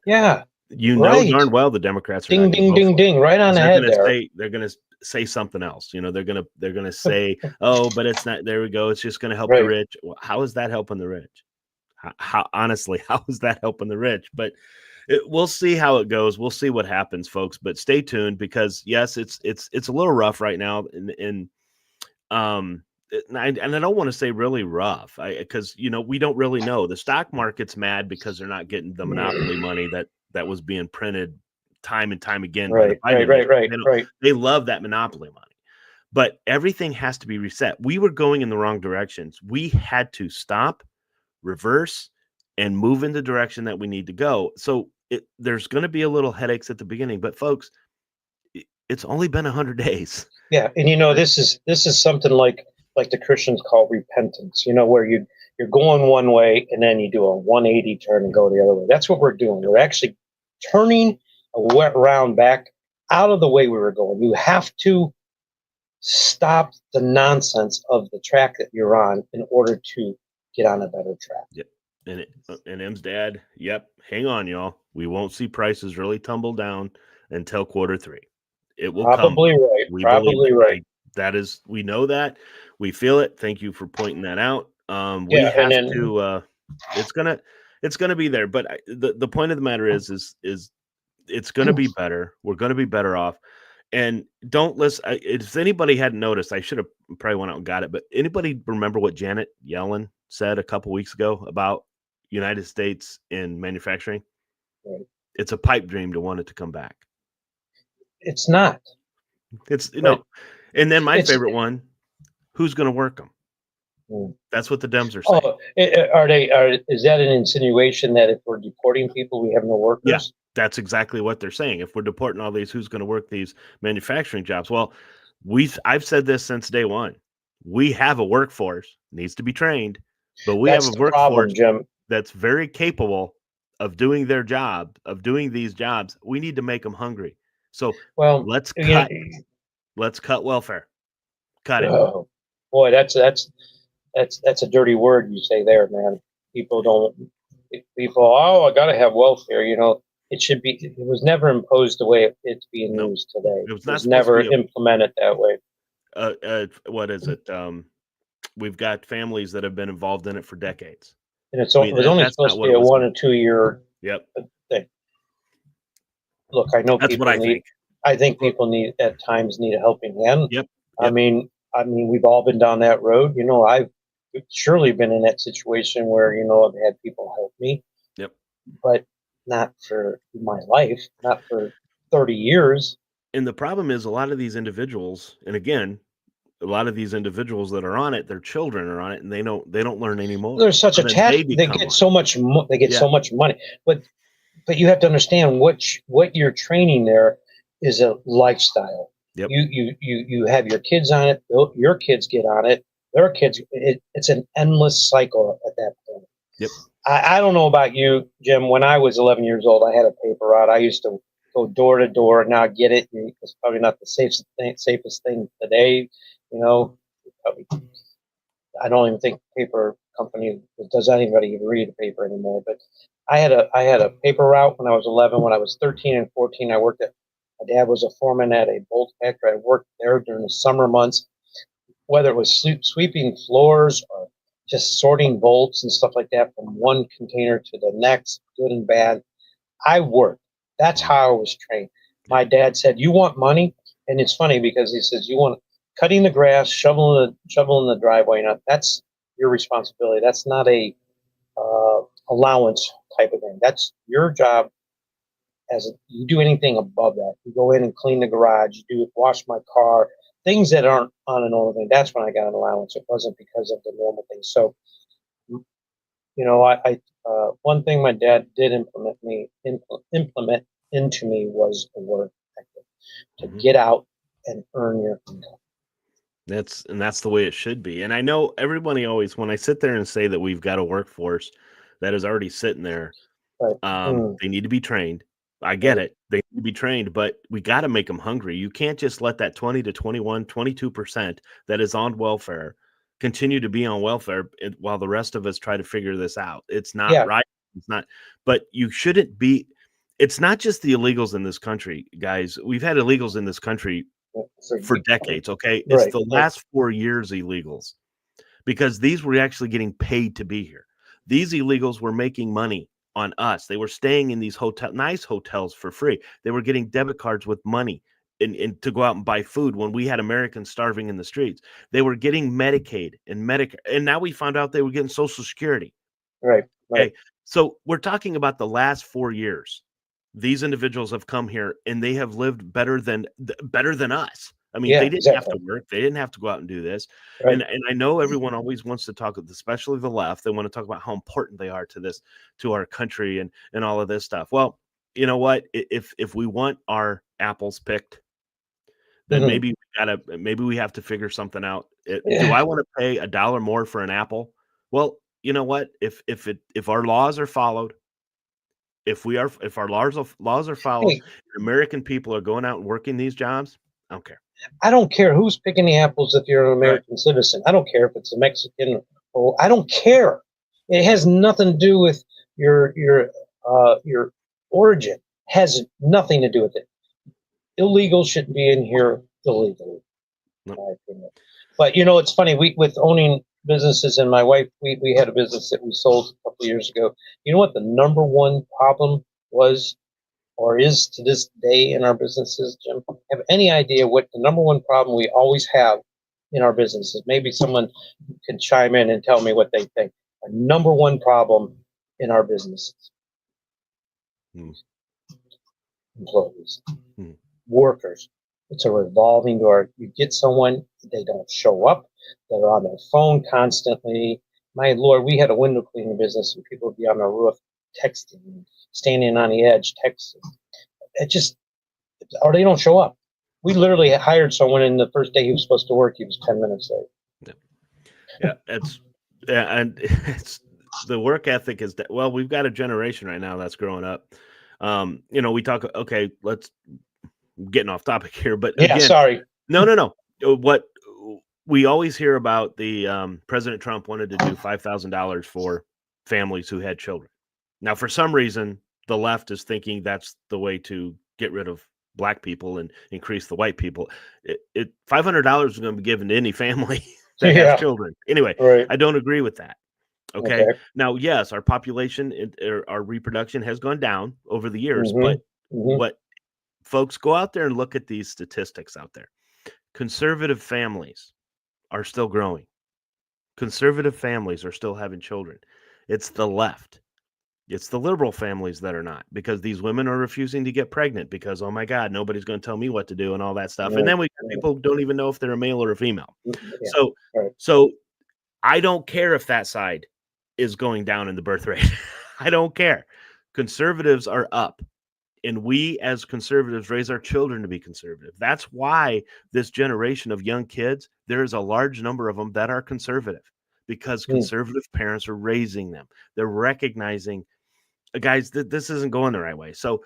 B: Yeah.
A: You know darn well the Democrats are
B: ding, right on the head there.
A: They're going to say something else. They're going to say, oh, but it's not. There we go. It's just going to help the rich. Well, how is that helping the rich? Honestly, how is that helping the rich? But we'll see how it goes. We'll see what happens, folks. But stay tuned because yes, it's a little rough right now. And I don't want to say really rough because we don't really know. The stock market's mad because they're not getting the monopoly money that was being printed time and time again.
B: Right.
A: They love that monopoly money, but everything has to be reset. We were going in the wrong directions. We had to stop, reverse, and move in the direction that we need to go. So there's going to be a little headaches at the beginning, but folks, it's only been 100 days.
B: Yeah. And this is something like the Christians call repentance, where you're going one way and then you do a 180 turn and go the other way. That's what we're doing. We're actually turning around back out of the way we were going. You have to stop the nonsense of the track that you're on in order to get on a better track.
A: Yep. And M's dad, yep, hang on, y'all. We won't see prices really tumble down until Q3. It will
B: probably
A: come.
B: Right. Probably right.
A: That is, we know that. We feel it. Thank you for pointing that out. We have to. It's gonna be there. But the point of the matter is it's gonna be better. We're gonna be better off. And don't listen. If anybody hadn't noticed, I should have probably went out and got it. But anybody remember what Janet Yellen said a couple weeks ago about United States in manufacturing?
B: Right.
A: It's a pipe dream to want it to come back.
B: It's not.
A: It's
B: Right.
A: And then my
B: It's
A: favorite one: who's going to work them?
B: Mm.
A: That's what the Dems are saying.
B: Oh, is that an insinuation that if we're deporting people, we have no
A: Yeah,
B: workers?
A: that's exactly what they're saying. If we're deporting all these, who's going to work these manufacturing jobs? Well, I've said this since day one. We have a workforce, needs to be trained, but we have
B: That's
A: a
B: the problem,
A: workforce
B: Jim.
A: that's very capable of doing their job, of doing these jobs. We need to make them hungry. So
B: Well,
A: let's
B: you know,
A: cut welfare. Cut it.
B: oh, boy, that's a dirty word you say there, man. People, oh, I gotta have welfare. You know, it was never imposed the way it's being
A: No,
B: used today.
A: it was
B: It
A: not
B: was
A: supposed to
B: never
A: be
B: implemented that way.
A: what is it? We've got families that have been involved in it for decades.
B: And
A: I mean,
B: it was only
A: that's
B: supposed
A: not
B: to
A: what
B: be
A: it
B: a
A: was.
B: 1 or 2 year
A: Yep,
B: thing. Look, I know
A: that's what
B: people
A: I
B: need.
A: think.
B: I think people at times need a helping hand.
A: Yep,
B: I
A: yep.
B: mean, we've all been down that road. You know, I've surely been in that situation where I've had people help me,
A: Yep.
B: but not for my life, not for 30 years.
A: And the problem is a lot of these individuals, and again, a lot of these individuals that are on it, their children are on it, and they don't learn anymore.
B: There's such
A: And then they
B: attached. They
A: become
B: get
A: on
B: so
A: it.
B: much. They get
A: Yeah.
B: so much money, but you have to understand what you're training there is a lifestyle.
A: Yep.
B: You have your kids on it. Your kids get on it. Their kids. It's an endless cycle at that point.
A: Yep.
B: I don't know about you, Jim. When I was 11 years old, I had a paper route. I used to go door to door. Now I get it. It's probably not the safest thing today. You know, probably, I don't even think paper company does anybody even read a paper anymore. But I had a paper route when I was 11. When I was 13 and 14, I worked at. My dad was a foreman at a bolt factory. I worked there during the summer months, whether it was sweeping floors or just sorting bolts and stuff like that from one container to the next, good and bad. I worked. That's how I was trained. My dad said, "You want money?" And it's funny because he says, "You want cutting the grass, shoveling the driveway. Now that's your responsibility. That's not a allowance type of thing. That's your job. You do anything above that, you go in and clean the garage, you wash my car, things that aren't on a normal thing. That's when I got an allowance. It wasn't because of the normal things. So, one thing my dad did implement into me was the work ethic, to get out and earn your income.
A: That's the way it should be. And I know everybody always, when I sit there and say that we've got a workforce that is already sitting there,
B: Right.
A: they need to be trained. I get it. They need to be trained, but we got to make them hungry. You can't just let that 20 to 21, 22% that is on welfare continue to be on welfare while the rest of us try to figure this out. It's not
B: Yeah.
A: right. It's not, but you shouldn't be. It's not just the illegals in this country, guys. We've had illegals in this country for decades. Okay. It's the last 4 years illegals, because these were actually getting paid to be here. These illegals were making money on us. They were staying in these nice hotels for free. They were getting debit cards with money and to go out and buy food when we had Americans starving in the streets. They were getting Medicaid and Medicare. And now we found out they were getting Social Security.
B: Right.
A: Okay. So we're talking about the last 4 years. These individuals have come here and they have lived better than us. I mean,
B: Yeah,
A: they didn't
B: exactly.
A: have to work. They didn't have to go out and do this.
B: Right.
A: And I know everyone always wants to talk, especially the left. They want to talk about how important they are to our country and all of this stuff. Well, you know what? If we want our apples picked, then maybe we have to figure something out. Do I want to pay $1 more for an apple? Well, you know what? If our laws are followed, if our laws are followed,
B: Hey,
A: American people are going out and working these jobs, I don't care.
B: I don't care who's picking the apples if you're an American citizen. I don't care if it's a Mexican or I don't care. It has nothing to do with your origin. It has nothing to do with it. Illegal shouldn't be in here illegally, in my opinion. But it's funny. With owning businesses, and my wife, we had a business that we sold a couple of years ago. You know what the number one problem was, or is to this day in our businesses, Jim? Have any idea what the number one problem we always have in our businesses? Maybe someone can chime in and tell me what they think. Our number one problem in our businesses. Employees, workers. It's a revolving door. You get someone, they don't show up. They're on their phone constantly. My Lord, we had a window cleaning business, and people would be on the roof texting, standing on the edge, texting. It just, or they don't show up. We literally hired someone, and the first day he was supposed to work, he was 10 minutes late.
A: And it's the work ethic is that, well, we've got a generation right now that's growing up. We talk, okay, let's getting off topic here, but
B: yeah,
A: again,
B: sorry.
A: No. What we always hear about the President Trump wanted to do $5,000 for families who had children. Now, for some reason, the left is thinking that's the way to get rid of black people and increase the white people. $500 is going to be given to any family that has children. Anyway,
B: right.
A: I don't agree with that. Okay. Now, yes, our population, our reproduction has gone down over the years, but what folks, go out there and look at these statistics out there. Conservative families are still growing. Conservative families are still having children. It's the left. It's the liberal families that are not, because these women are refusing to get pregnant because, oh my God, nobody's going to tell me what to do and all that stuff. And then we got people who don't even know if they're a male or a female. So I don't care if that side is going down in the birth rate. I don't care. Conservatives are up. And we as conservatives raise our children to be conservative. That's why this generation of young kids, there is a large number of them that are conservative, because conservative parents are raising them. They're recognizing, guys, this isn't going the right way. So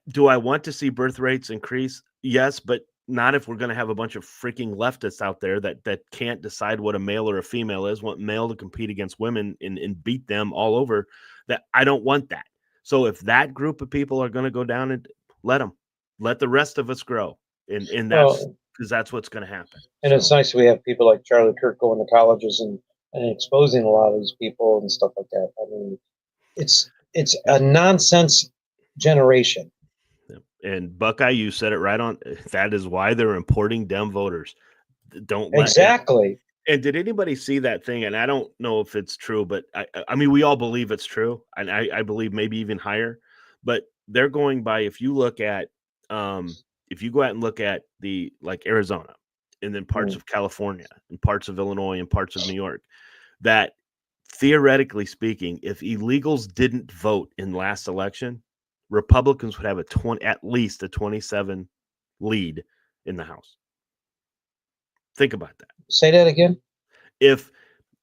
A: do I want to see birth rates increase? Yes, but not if we're going to have a bunch of freaking leftists out there that can't decide what a male or a female is, want male to compete against women and beat them all over. That I don't want that. So if that group of people are going to go down, and let the rest of us grow. And that's because that's what's going to happen.
B: And it's nice we have people like Charlie Kirk going to colleges and exposing a lot of these people and stuff like that. I mean, it's a nonsense generation.
A: And Buckeye, you said it right on. That is why they're importing Dem voters. Don't
B: exactly.
A: And did anybody see that thing? And I don't know if it's true, but I mean, we all believe it's true. And I believe maybe even higher, but they're going by, if you look at, if you go out and look at the, like Arizona and then parts of California and parts of Illinois and parts of New York, that theoretically speaking, if illegals didn't vote in last election, Republicans would have at least a 27 lead in the House. Think about that.
B: Say that again.
A: If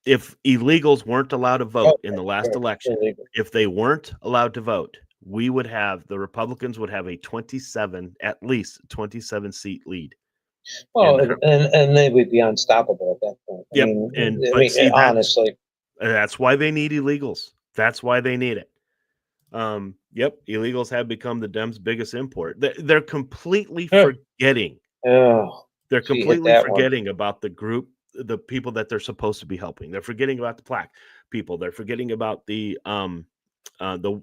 A: illegals weren't allowed to vote in the last election, if they weren't allowed to vote, the Republicans would have at least 27 seat lead.
B: Well, and they would be unstoppable at that point.
A: Yep.
B: Honestly,
A: that's why they need illegals. That's why they need it. Yep. Illegals have become the Dems' biggest import. They're completely forgetting. They're completely forgetting about the group, the people that they're supposed to be helping. They're forgetting about the black people. They're forgetting about the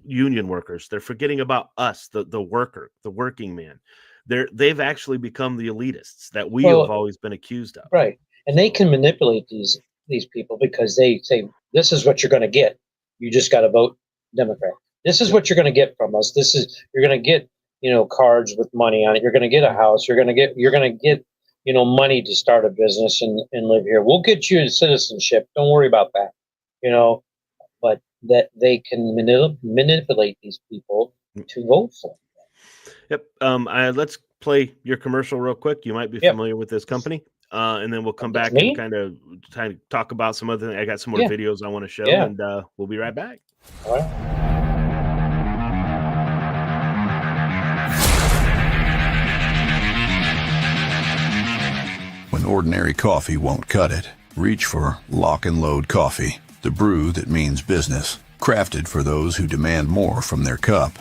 A: union workers. They're forgetting about us, the working man. They've actually become the elitists that we have always been accused of.
B: Right. And they can manipulate these people because they say, this is what you're going to get. You just got to vote Democrat. This is what you're going to get from us. You're going to get, cards with money on it. You're going to get a house. You're going to get, money to start a business and live here. We'll get you citizenship. Don't worry about that. But that they can manipulate these people to vote for them.
A: Yep. Let's play your commercial real quick. You might be familiar with this company. And then we'll come back and kind of talk about some other things. I got some more videos I want to show, and we'll be right back.
B: All right.
L: When ordinary coffee won't cut it, reach for Lock and Load Coffee, the brew that means business. Crafted for those who demand more from their cup,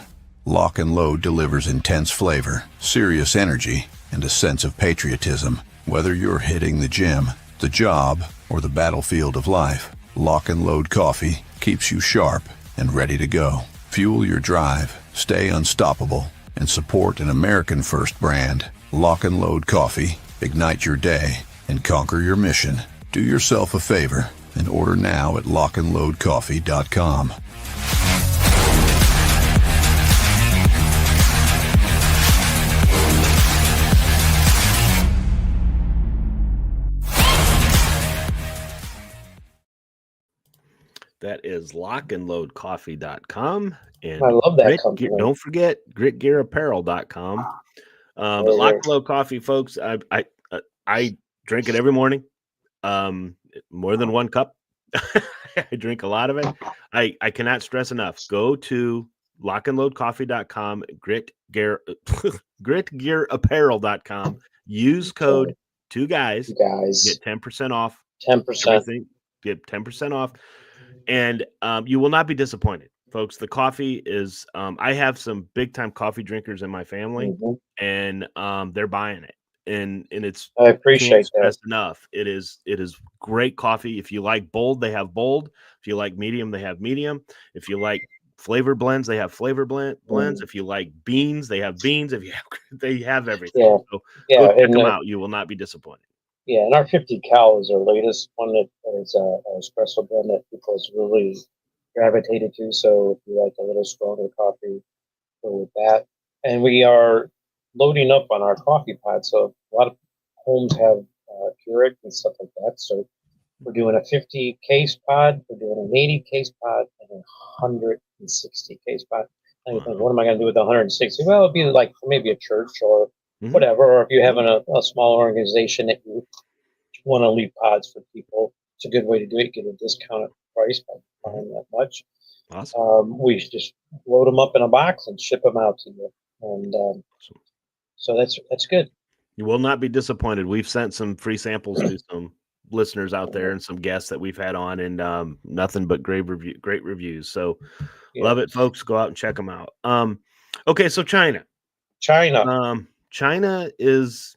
L: Lock and Load delivers intense flavor, serious energy, and a sense of patriotism. Whether you're hitting the gym, the job, or the battlefield of life, Lock and Load Coffee keeps you sharp and ready to go. Fuel your drive, stay unstoppable, and support an American-first brand. Lock and Load Coffee. Ignite your day and conquer your mission. Do yourself a favor and order now at lockandloadcoffee.com.
A: That is lockandloadcoffee.com. And
B: I love that company.
A: don't forget gritgearapparel.com. But
B: Very,
A: Lock
B: very-
A: and Load Coffee, folks, I drink it every morning. More than one cup. I drink a lot of it. I cannot stress enough. Go to lockandloadcoffee.com, gritgearapparel.com. Use code two guys. Get 10% off.
B: 10%.
A: Everything. Get 10% off. And you will not be disappointed, folks. The coffee is I have some big time coffee drinkers in my family, and they're buying it. And it's
B: I appreciate
A: can't
B: that.
A: stress enough. It is great coffee. If you like bold, they have bold. If you like medium, they have medium. If you like flavor blends, they have flavor blends. If you like beans, they have beans. If you have, they have everything.
B: Yeah.
A: So
B: Yeah,
A: go check
B: and,
A: them out. You will not be disappointed.
B: Yeah, and our 50 cal is our latest one that is an espresso blend that people has really gravitated to. So if you like a little stronger coffee, go with that. And we are loading up on our coffee pod. So a lot of homes have Keurig and stuff like that. So we're doing a 50 case pod, we're doing an 80 case pod, and a 160 case pod. And you think, what am I going to do with the 160? Well, it'd be like maybe a church or whatever, or if you're having a small organization that you want to leave pods for people, it's a good way to do it. Get a discounted price by buying that much.
A: Awesome.
B: We just load them up in a box and ship them out to you, and so that's good.
A: You will not be disappointed. We've sent some free samples to some listeners out there and some guests that we've had on, and nothing but great reviews. So love it, folks. Go out and check them out. Okay, so China is,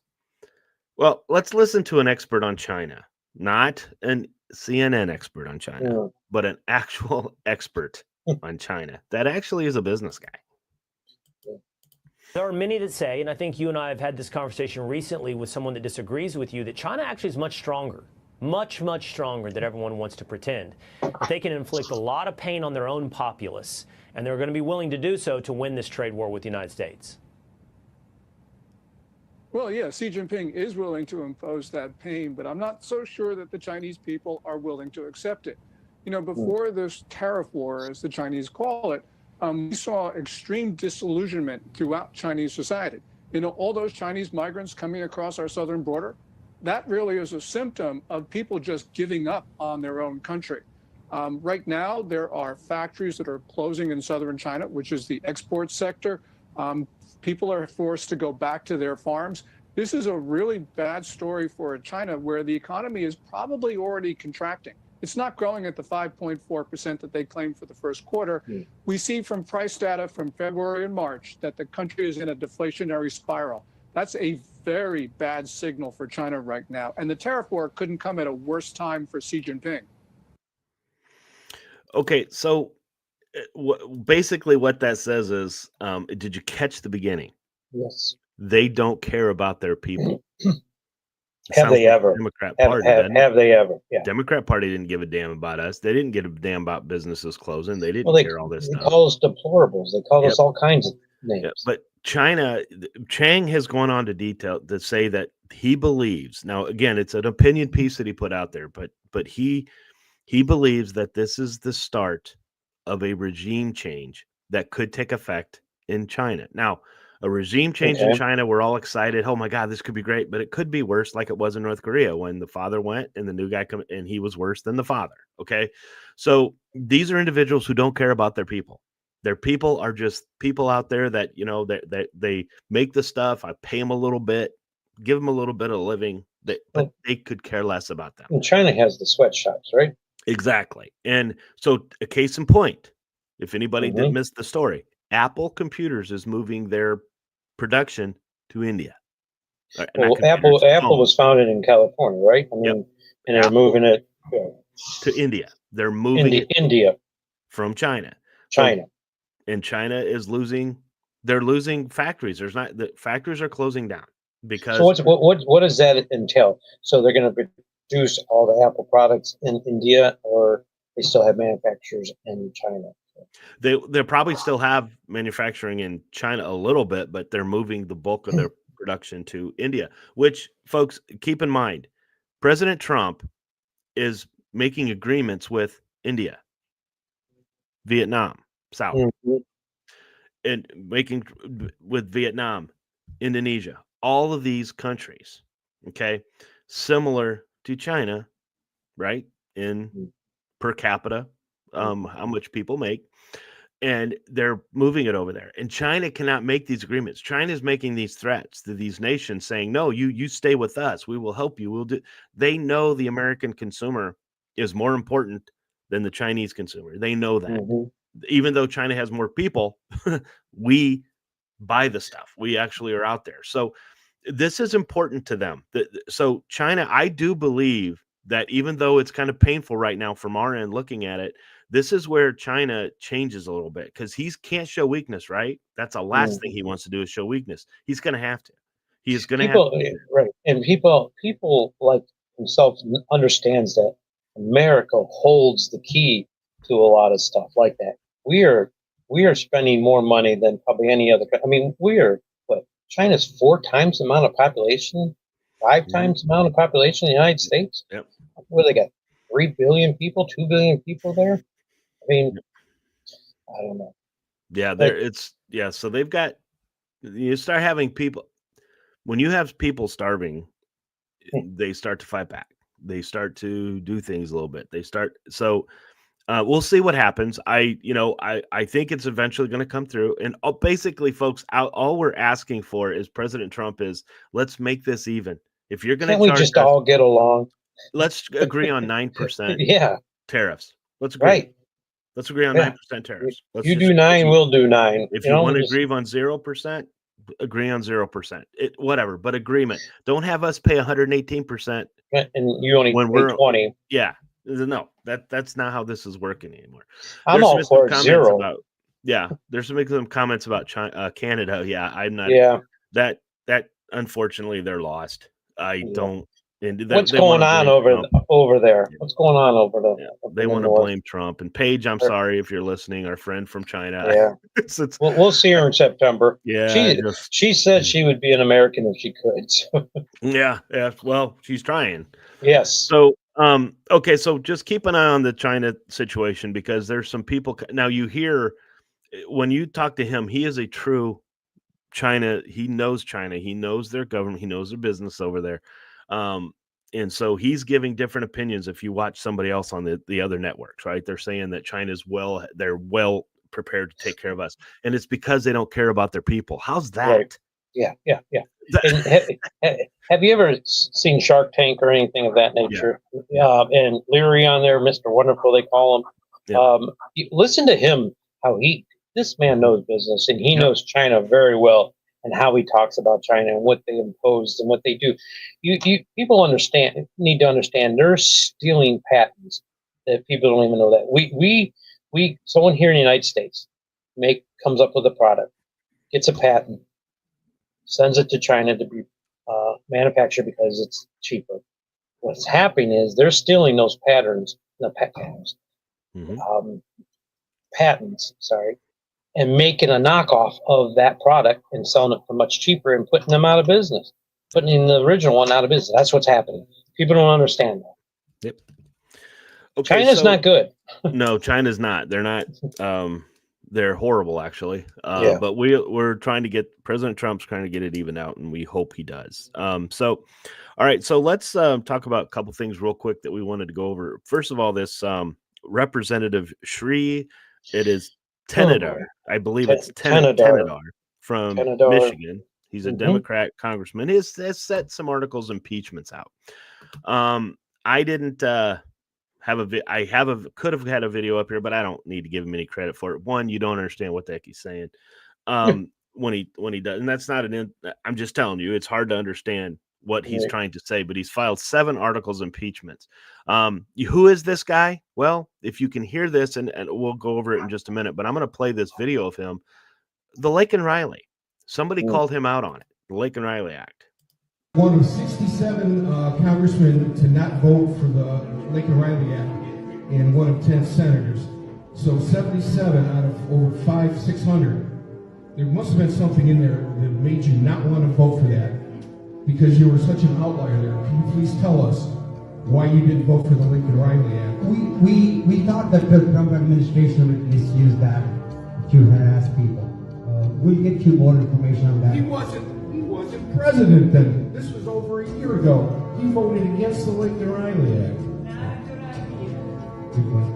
A: well, let's listen to an expert on China, not an CNN expert on China, but an actual expert on China that actually is a business guy.
M: There are many that say, and I think you and I have had this conversation recently with someone that disagrees with you, that China actually is much stronger, much, much stronger than everyone wants to pretend. They can inflict a lot of pain on their own populace, and they're going to be willing to do so to win this trade war with the United States.
N: Well, yeah, Xi Jinping is willing to impose that pain, but I'm not so sure that the Chinese people are willing to accept it. You know, before this tariff war, as the Chinese call it, we saw extreme disillusionment throughout Chinese society. You know, all those Chinese migrants coming across our southern border, that really is a symptom of people just giving up on their own country. Right now, there are factories that are closing in southern China, which is the export sector. People are forced to go back to their farms. This is a really bad story for China, where the economy is probably already contracting. It's not growing at the 5.4% that they claimed for the first quarter. We see from price data from February and March that the country is in a deflationary spiral. That's a very bad signal for China right now. And the tariff war couldn't come at a worse time for Xi Jinping.
A: Okay, so basically what that says is, did you catch the beginning?
B: Yes.
A: They don't care about their people.
B: Have they ever?
A: Democrat Party,
B: have they ever? Yeah.
A: Democrat Party didn't give a damn about us. They didn't give a damn about businesses closing. They didn't care all this stuff.
B: They call us deplorables. They call us all kinds of names.
A: Yeah, but China, Chang has gone on to say that he believes. Now, again, it's an opinion piece that he put out there, but he believes that this is the start of a regime change that could take effect in China. Now, a regime change in China, we're all excited. Oh my God, this could be great, but it could be worse, like it was in North Korea when the father went and the new guy come and he was worse than the father. Okay, so these are individuals who don't care about their people. Their people are just people out there that, you know, that they make the stuff. I pay them a little bit, give them a little bit of living, but they could care less about them.
B: And China has the sweatshops, right?
A: Exactly. And so, a case in point, if anybody did miss the story, Apple Computers is moving their production to India.
B: Well, Apple was founded in California, right? I mean, and they're moving it
A: to India. They're moving
B: India
A: from China. And China is losing. They're losing factories. The factories are closing down because.
B: So what does that entail? So they're going to produce all the Apple products in India, or they still have manufacturers in China?
A: They probably still have manufacturing in China a little bit, but they're moving the bulk of their production to India, which, folks, keep in mind, President Trump is making agreements with India. Vietnam, South,
B: Mm-hmm.
A: and making with Vietnam, Indonesia, all of these countries, okay, similar to China, right? In per capita, how much people make, and they're moving it over there. And China cannot make these agreements. China is making these threats to these nations, saying, "No, you stay with us. We will help you. We'll do." They know the American consumer is more important than the Chinese consumer. They know that.
B: Mm-hmm.
A: Even though China has more people, we buy the stuff. We actually are out there. So this is important to them. So China, I do believe that even though it's kind of painful right now from our end looking at it, this is where China changes a little bit because he can't show weakness, right? That's the last thing he wants to do is show weakness. He's going to have to. He is going to have to.
B: Right. And people like himself understands that America holds the key to a lot of stuff like that. We are spending more money than probably any other. I mean, China's 4 times the amount of population, 5 times the amount of population in the United States.
A: Yep.
B: Where they got 3 billion people, 2 billion people there. I mean, I don't know.
A: Yeah, so they've got, you start having people, when you have people starving, they start to fight back. They start to do things a little bit. We'll see what happens. I think it's eventually going to come through. And basically, folks, all we're asking for is President Trump is, let's make this even. If you're going to,
B: can't we just all get along?
A: Let's agree on 9%.
B: Yeah,
A: tariffs. Let's agree.
B: Right.
A: Let's agree on 9% tariffs.
B: You do 9, we'll do 9.
A: If you want to agree on 0%, agree on 0%. Whatever, but agreement. Don't have us pay 118%,
B: and you only pay 20.
A: Yeah. No, that's not how this is working anymore.
B: I'm all for 0.
A: There's some comments about China, Canada. Yeah, I'm not.
B: Yeah,
A: that unfortunately they're lost. I don't. And
B: what's going on over there? What's going on over there?
A: Yeah, they want to blame Trump. And Paige, I'm sorry if you're listening, our friend from China.
B: Yeah, we'll see her in September.
A: Yeah,
B: she said she would be an American if she could. So.
A: Yeah. Well, she's trying.
B: Yes.
A: So. Okay, so just keep an eye on the China situation because there's some people now you hear when you talk to him, he is a true China. He knows China. He knows their government. He knows their business over there. And so he's giving different opinions. If you watch somebody else on the other networks, right? They're saying that they're well prepared to take care of us. And it's because they don't care about their people. How's that?
B: Right. Yeah. And have you ever seen Shark Tank or anything of that nature? Yeah. And Leary on there, Mr. Wonderful, they call him. Yeah. Listen to him, this man knows business and he knows China very well and how he talks about China and what they imposed and what they do. You people need to understand they're stealing patents that people don't even know that. Someone here in the United States comes up with a product, gets a patent, sends it to China to be manufactured because it's cheaper. What's happening is they're stealing those patents, and making a knockoff of that product and selling it for much cheaper and putting them out of business, putting the original one out of business. That's what's happening. People don't understand that.
A: Yep. Okay,
B: China's not good.
A: No, China's not. They're not. They're horrible, actually. But we're trying to President Trump's trying to get it even out, and we hope he does. All right. So let's talk about a couple things real quick that we wanted to go over. First of all, this Representative Shri, it is Tenadar. I believe it's Tenadar from Michigan. He's a Democrat congressman. He has set some articles impeachments out. I didn't could have had a video up here, but I don't need to give him any credit for it. One, you don't understand what the heck he's saying when he does, and that's not I'm just telling you, it's hard to understand what he's trying to say. But he's filed 7 articles impeachments. Who is this guy? Well, if you can hear this, and we'll go over it in just a minute, but I'm going to play this video of him. The Laken Riley. Somebody called him out on it. The Laken Riley Act.
O: One of 67 congressmen to not vote for the Laken Riley Act, and one of 10 senators. So 77 out of over 600. There must have been something in there that made you not want to vote for that, because you were such an outlier there. Can you please tell us why you didn't vote for the Lincoln-Riley Act.
P: We thought that the Trump administration would misuse that to harass people. We'll get you more information on that.
O: He wasn't president then. This was over a year ago. He voted against the Lincoln-Riley Act.
P: Good point.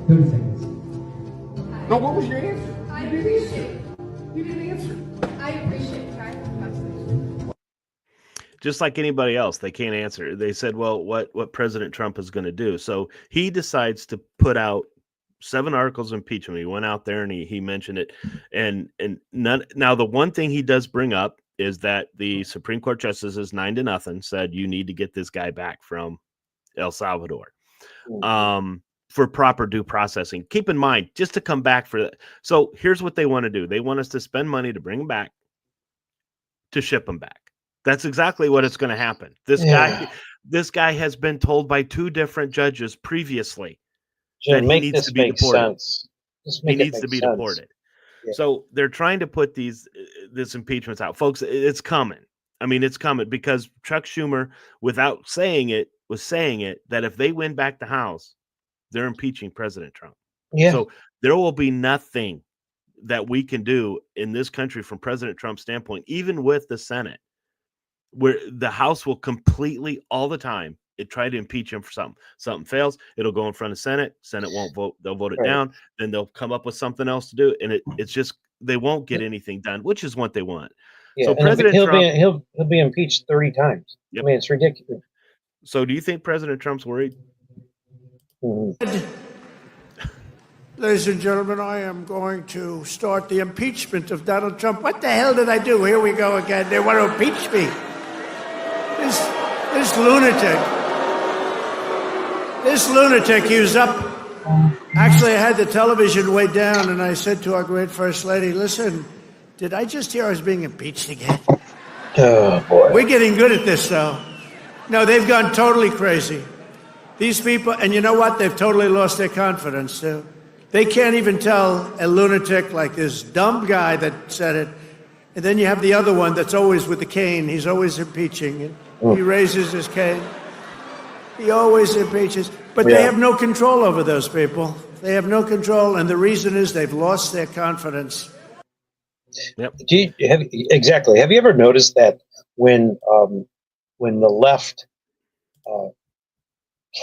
P: 30 seconds.
O: No, what was your answer?
Q: I appreciate.
O: You didn't answer.
Q: I appreciate private conversation.
A: Just like anybody else, they can't answer. They said, well, what President Trump is going to do. So he decides to put out 7 articles of impeachment. He went out there and he mentioned it. And none. Now, the one thing he does bring up is that the Supreme Court justices 9-0 said you need to get this guy back from El Salvador for proper due processing. Keep in mind, just to come back for that. So here's what they want to do. They want us to spend money to bring him back, to ship him back. That's exactly what it's going to happen. This guy has been told by 2 different judges previously that he needs to be deported. He needs to be deported. Yeah. So they're trying to put this impeachment out. Folks, it's coming. I mean, it's coming because Chuck Schumer, without saying it, was saying it that if they win back the House, they're impeaching President Trump. Yeah. So there will be nothing that we can do in this country from President Trump's standpoint, even with the Senate, where the House will completely all the time try to impeach him for something. Something fails, it'll go in front of Senate. Senate won't vote. They'll vote it down. Then they'll come up with something else to do, and it's just they won't get anything done, which is what they want.
B: Yeah,
A: so President Trump,
B: he'll be impeached 30 times. Yep. I mean, it's ridiculous.
A: So do you think President Trump's worried?
D: Ladies and gentlemen, I am going to start the impeachment of Donald Trump. What the hell did I do? Here we go again. They want to impeach me. This lunatic, he was up. Actually, I had the television way down, and I said to our great First Lady, listen, did I just hear I was being impeached again?
B: Oh, boy.
D: We're getting good at this, though. No, they've gone totally crazy. These people, and you know what? They've totally lost their confidence, too. They can't even tell a lunatic like this dumb guy that said it. And then you have the other one that's always with the cane. He's always impeaching. He raises his cane. He always impeaches. But they have no control over those people. They have no control, and the reason is they've lost their confidence.
A: Yep.
B: Exactly. Have you ever noticed that when the left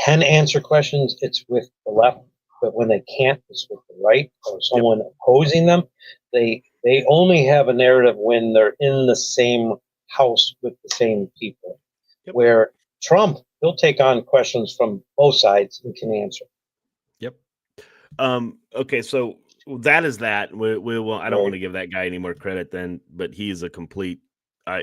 B: can answer questions, it's with the left, but when they can't, it's with the right or someone opposing them. They only have a narrative when they're in the same house with the same people. Yep. Where Trump, he'll take on questions from both sides and can answer.
A: Yep. Okay, so that is that. We will. I don't want to give that guy any more credit but he's a complete.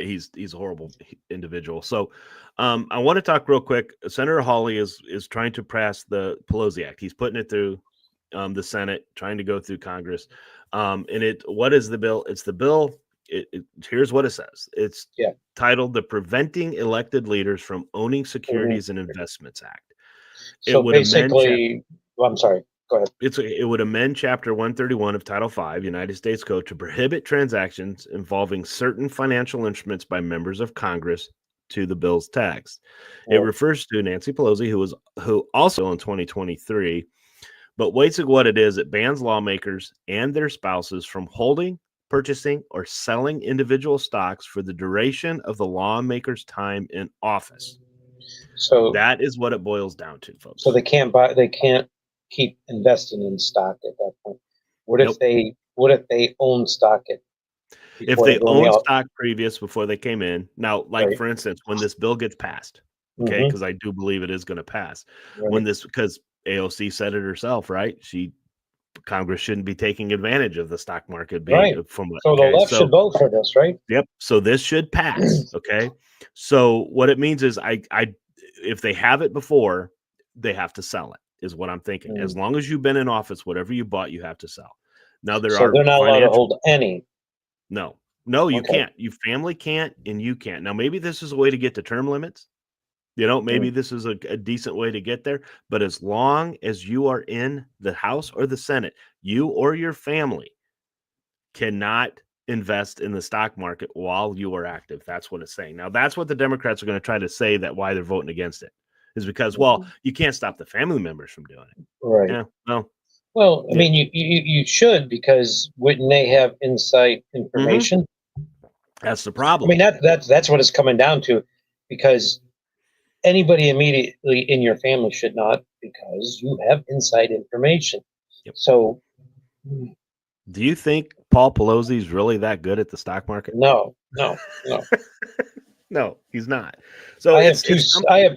A: He's a horrible individual. So I want to talk real quick. Senator Hawley is trying to pass the Pelosi Act. He's putting it through the Senate, trying to go through Congress. What is the bill? It's the bill. Here's what it says. It's titled the Preventing Elected Leaders from Owning Securities and Investments Act.
B: So basically, I'm sorry. Go ahead.
A: It would amend Chapter 131 of Title V, United States Code, to prohibit transactions involving certain financial instruments by members of Congress to the bill's text. It refers to Nancy Pelosi, who also in 2023, but basically what it is, it bans lawmakers and their spouses from holding, purchasing, or selling individual stocks for the duration of the lawmaker's time in office. So that is what it boils down to, folks.
B: So they can't keep investing in stock at that point. What if they own stock
A: if they own stock previous before they came in? Now, for instance, when this bill gets passed, okay, because I do believe it is going to pass. Because AOC said it herself, right? Congress shouldn't be taking advantage of the stock market being from
B: the left should vote for this, right?
A: Yep. So this should pass. Okay. So what it means is if they have it before, they have to sell it, is what I'm thinking. As long as you've been in office, whatever you bought, you have to sell. Now they're
B: not allowed to hold any.
A: No, you can't. Your family can't, and you can't. Now maybe this is a way to get to term limits. Maybe this is a decent way to get there. But as long as you are in the House or the Senate, you or your family cannot invest in the stock market while you are active. That's what it's saying. Now, that's what the Democrats are going to try to say, that why they're voting against it. is because, well, you can't stop the family members from doing it.
B: Right.
A: Yeah. Well,
B: Well, I mean, you should, because wouldn't they have inside information?
A: That's the
B: I
A: problem.
B: mean, that's what it's coming down to, because anybody immediately in your family should not, because you have inside information. So
A: Do you think Paul Pelosi is really that good at the stock market?
B: no.
A: No, he's not. So
B: I have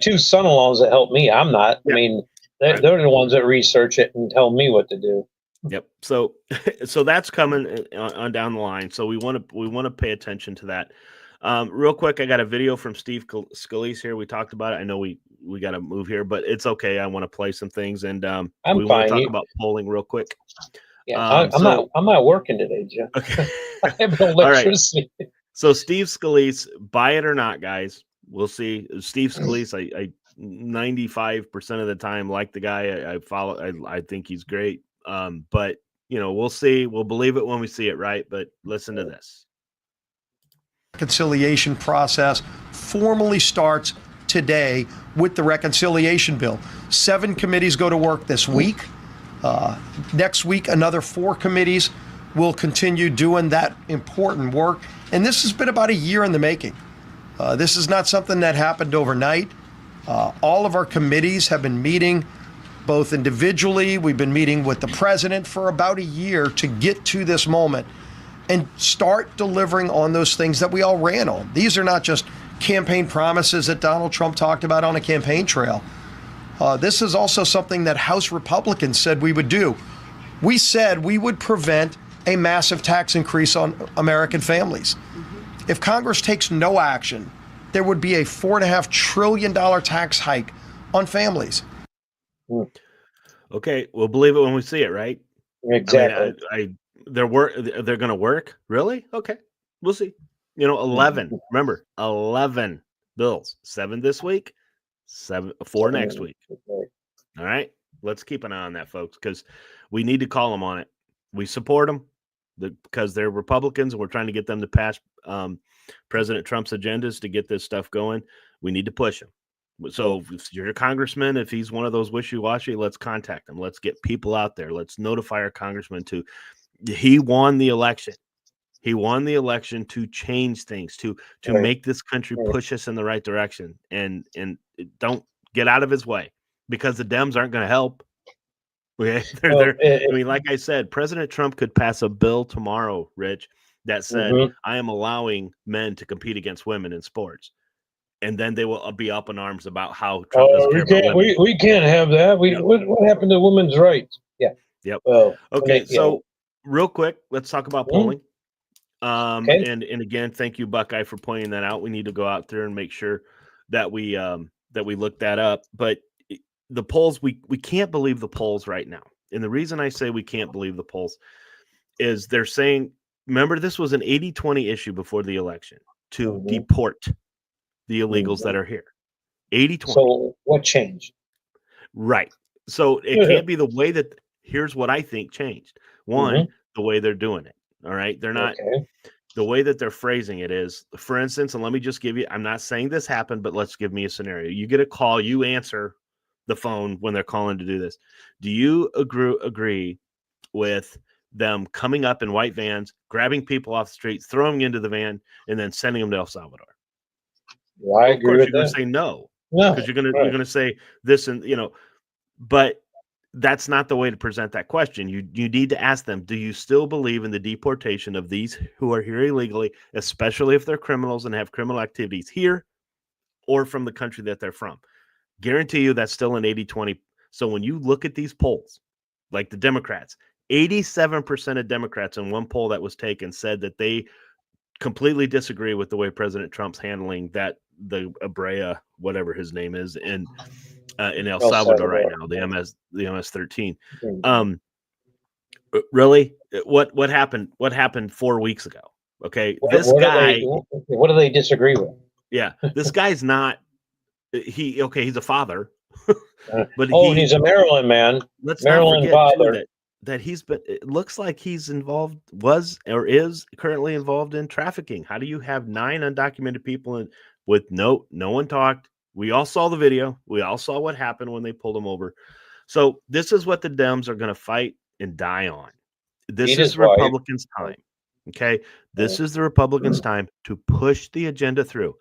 B: two son-in-laws that help me. I'm not. I mean, they're the ones that research it and tell me what to do.
A: Yep. So that's coming on down the line. So we want to pay attention to that. Real quick, I got a video from Steve Scalise here. We talked about it. I know we got to move here, but it's okay. I want to play some things, and we want to talk about polling real quick.
B: Yeah, I'm not working today, Jeff.
A: Okay.
B: I have no electricity.
A: All right. So Steve Scalise, buy it or not, guys. We'll see. Steve Scalise, I 95% of the time like the guy. I follow. I think he's great. But we'll see. We'll believe it when we see it, right? But listen to this.
R: Reconciliation process formally starts today with the reconciliation bill. 7 committees go to work this week. Next week, another 4 committees will continue doing that important work. And this has been about a year in the making. This is not something that happened overnight. All of our committees have been meeting both individually. We've been meeting with the president for about a year to get to this moment and start delivering on those things that we all ran on. These are not just campaign promises that Donald Trump talked about on a campaign trail. This is also something that House Republicans said we would do. We said we would prevent a massive tax increase on American families. If Congress takes no action, there would be a $4.5 trillion tax hike on families.
A: Okay, we'll believe it when we see it, right?
B: Exactly.
A: I mean, they're going to work? Really? Okay, we'll see. 11. Remember, 11 bills. 7 this week, 4 next week. All right, let's keep an eye on that, folks, because we need to call them on it. We support them because they're Republicans, and we're trying to get them to pass President Trump's agendas to get this stuff going. We need to push them. So if you're a congressman, if he's one of those wishy-washy, let's contact him. Let's get people out there. Let's notify our congressman he won the election. He won the election to change things, to make this country push us in the right direction, and don't get out of his way, because the Dems aren't going to help. Okay, I mean, like I said, President Trump could pass a bill tomorrow, Rich, that said, I am allowing men to compete against women in sports. And then they will be up in arms about how Trump doesn't care about women.
B: We can't have that. What happened to women's rights? Yeah.
A: Yep.
B: Well,
A: okay. So real quick, let's talk about polling. Okay. And again, thank you, Buckeye, for pointing that out. We need to go out there and make sure that we look that up. But the polls, we can't believe the polls right now. And the reason I say we can't believe the polls is they're saying, remember, this was an 80-20 issue before the election to deport the illegals that are here. 80-20.
B: So what changed?
A: Right. So it can't be the way that, here's what I think changed. One, the way they're doing it. All right. They're not, the way that they're phrasing it is, for instance, and let me just give you, I'm not saying this happened, but let's give me a scenario. You get a call, you answer the phone when they're calling to do this. Do you agree with them coming up in white vans, grabbing people off the street, throwing into the van, and then sending them to El Salvador?
B: Well, I agree with
A: you're going to say no, because you're going to say this, and but that's not the way to present that question. You need to ask them, do you still believe in the deportation of these who are here illegally, especially if they're criminals and have criminal activities here or from the country that they're from? Guarantee you that's still an 80-20. So when you look at these polls, like the Democrats, 87% of Democrats in one poll that was taken said that they completely disagree with the way President Trump's handling the Abrea, whatever his name is, in El Salvador right now, the MS-13. Really, what happened? What happened 4 weeks ago? Okay, what
B: do they disagree with?
A: Yeah, this guy's not. He's a father, but
B: he's a Maryland man.
A: Let's
B: Maryland
A: not forget
B: father.
A: That he's been. It looks like he's involved, was or is currently involved in trafficking. How do you have 9 undocumented people with no one talked? We all saw the video. We all saw what happened when they pulled him over. So this is what the Dems are going to fight and die on. This is the Republicans' time. Okay. This is the Republicans' time to push the agenda through.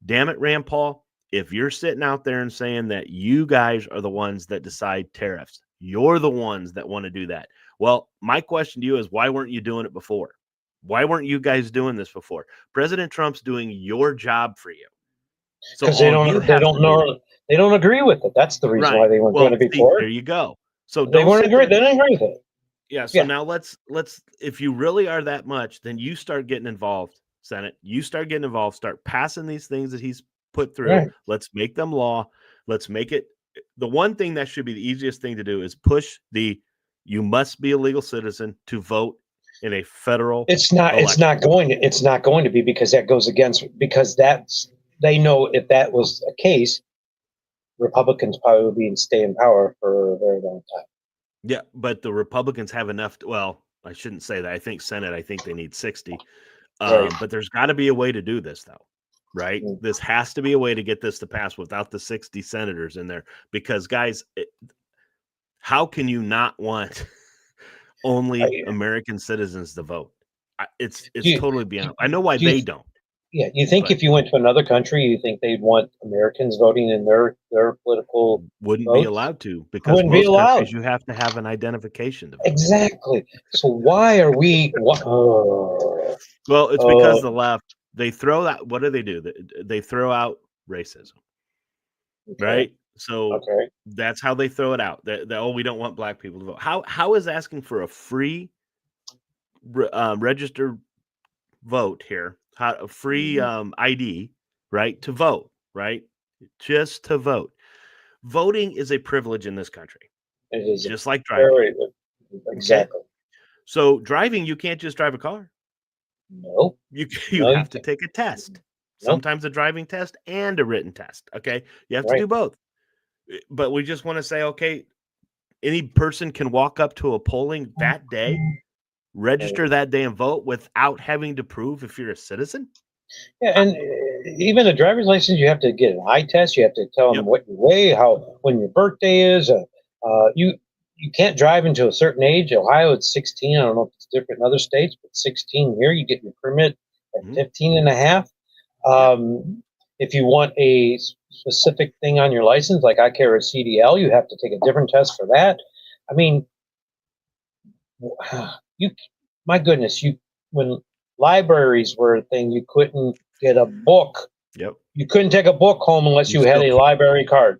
A: Damn it, Rand Paul. If you're sitting out there and saying that you guys are the ones that decide tariffs, you're the ones that want to do that. Well, my question to you is, why weren't you doing it before? Why weren't you guys doing this before? President Trump's doing your job for you.
B: Because they don't know, they don't agree with it. That's the reason why they weren't doing it before.
A: There you go. So
B: they weren't agree. They didn't agree with it.
A: Yeah. So now let's if you really are that much, then you start getting involved, Senate. You start getting involved. Start passing these things that he's put through.
B: Right.
A: Let's make them law. Let's make it. The one thing that should be the easiest thing to do is push the you must be a legal citizen to vote in a federal.
B: It's not.
A: election.
B: It's not going to. It's not going to be because that goes against. Because that's they know if that was a case, Republicans probably would be stay in power for a very long time.
A: Yeah, but the Republicans have enough. Well, I shouldn't say that. I think Senate. I think they need 60.
B: Right.
A: But there's got to be a way to do this, though. Right? This has to be a way to get this to pass without the 60 senators in there. Because, guys, how can you not want only American citizens to vote? It's totally beyond. I know why they don't.
B: Yeah, you think if you went to another country, you think they'd want Americans voting in their political
A: wouldn't
B: votes?
A: be allowed to because
B: Wouldn't
A: most
B: be allowed.
A: countries you have to have an identification to vote.
B: Exactly. So why are we?
A: Well, it's because the left they throw out. What do? They throw out racism, right? So that's how they throw it out. That we don't want black people to vote. How is asking for a free registered vote here? A free ID, right, to vote, right? Just to vote. Voting is a privilege in this country.
B: It is
A: just like driving.
B: Exactly.
A: Okay? So driving, you can't just drive a car.
B: No.
A: You have to take a test. Sometimes a driving test and a written test. Okay. You have to do both. But we just want to say, okay, any person can walk up to a polling that day, register that day and vote without having to prove if you're a citizen.
B: Yeah, and even a driver's license, you have to get an eye test. You have to tell them what you weigh, when your birthday is. You can't drive until a certain age. Ohio, it's 16. I don't know if it's different in other states, but 16 here, you get your permit at 15 and a half. If you want a specific thing on your license, like I carry a CDL, you have to take a different test for that. I mean, my goodness, when libraries were a thing, you couldn't get a book.
A: Yep.
B: You couldn't take a book home unless you had a library card.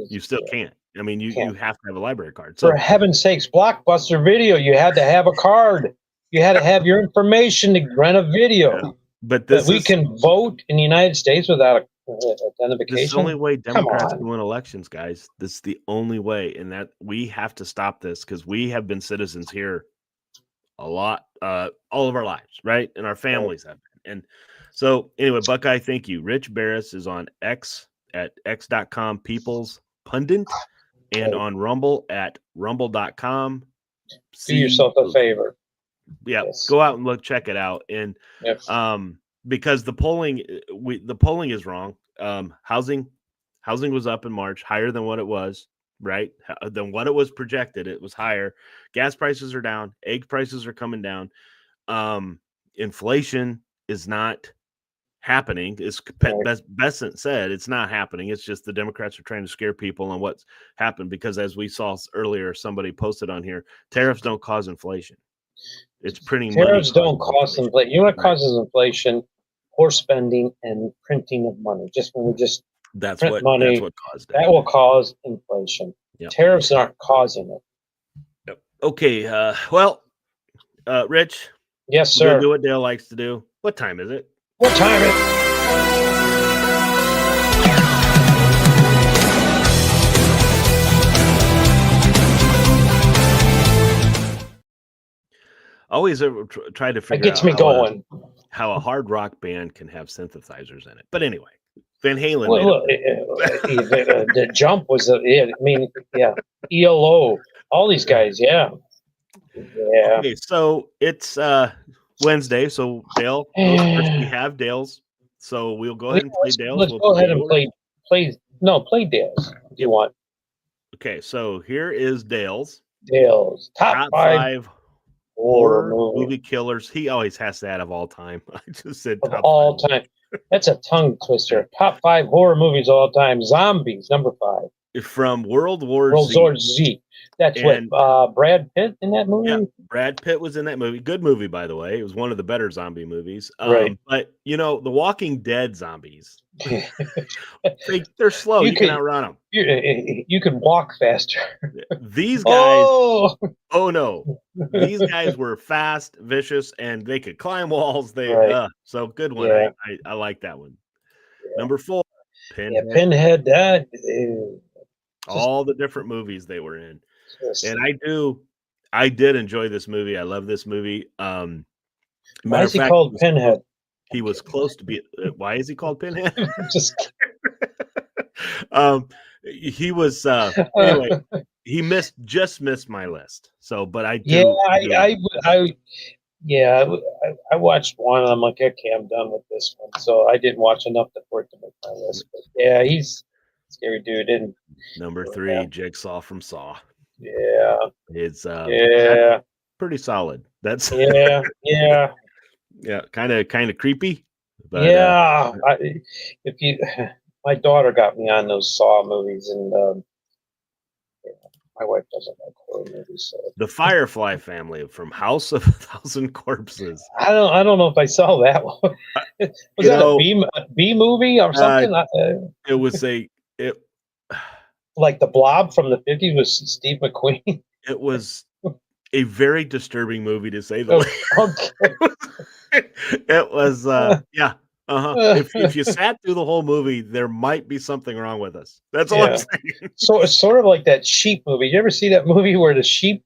A: You still can't. I mean, you have to have a library card.
B: So, for heaven's sakes, Blockbuster Video, you had to have a card. You had to have your information to rent a video.
A: Yeah. But
B: we can vote in the United States without identification.
A: This is the only way Democrats can win elections, guys. This is the only way, and that we have to stop this because we have been citizens here a lot, all of our lives, right? And our families have been. And so, anyway, Buckeye, thank you. Rich Barris is on X at x.com, People's Pundit, and on Rumble at rumble.com.
B: Do yourself a favor.
A: Yeah, go out and check it out. And because the polling is wrong. Housing was up in March, higher than what it was, right? Than what it was projected. It was higher. Gas prices are down. Egg prices are coming down. Inflation is not happening. As Besant said, it's not happening. It's just the Democrats are trying to scare people on what's happened because, as we saw earlier, somebody posted on here, tariffs don't cause inflation. It's printing money.
B: Tariffs don't cause inflation. You know what causes inflation? Poor spending and printing of money. Just when we just print money,
A: that's what caused it.
B: That will cause inflation. Yep. Tariffs aren't causing it.
A: Yep. Okay. Rich.
B: Yes, sir.
A: Do what Dale likes to do. What time is it?
B: What time is it?
A: Always try to figure
B: out
A: me going. How a hard rock band can have synthesizers in it. But anyway, Van Halen.
B: The Jump was ELO. All these guys, yeah.
A: Okay, so it's Wednesday. So Dale, we have Dale's So we'll go ahead and play Dale's.
B: Let's
A: We'll
B: go ahead and
A: yours.
B: play Dale's if you want.
A: Okay, so here is Dale's.
B: Dale's top five
A: horror movie killers. He always has that of all time. I just said
B: of
A: top
B: all
A: five.
B: time. That's a tongue twister. Top 5 horror movies of all time. Zombies, number 5.
A: From World War
B: Z. That's
A: And-
B: what Brad Pitt in that movie.
A: Yeah, Brad Pitt was in that movie. Good movie, by the way. It was one of the better zombie movies.
B: Right.
A: But you know, the Walking Dead zombies, they're slow. You can outrun them.
B: You can walk faster.
A: These guys. Oh no, these guys were fast, vicious, and they could climb walls. So good one.
B: Yeah.
A: I like that one. Number 4, Pinhead.
B: Yeah, Pinhead. That
A: all the different movies they were in. And I did enjoy this movie. I love this movie.
B: Why is he called Pinhead?
A: He was close to be. Why is he called Pinhead?
B: Just
A: he was anyway. He just missed my list. So, but I do.
B: I watched one. And I'm like, okay, I'm done with this one. So I didn't watch enough for it to make my list. But yeah, he's a scary dude. And
A: number 3, Jigsaw from Saw.
B: Yeah,
A: it's pretty solid. That's
B: yeah.
A: kind of creepy. But,
B: my daughter got me on those Saw movies, and my wife doesn't like horror movies. So.
A: The Firefly family from House of a Thousand Corpses.
B: I don't know if I saw that one. Was that a B movie or something?
A: It was
B: like the Blob from the 50s with Steve McQueen.
A: It was a very disturbing movie, to say the least. It was If you sat through the whole movie, there might be something wrong with us. That's all I'm saying.
B: So it's sort of like that sheep movie. You ever see that movie where the sheep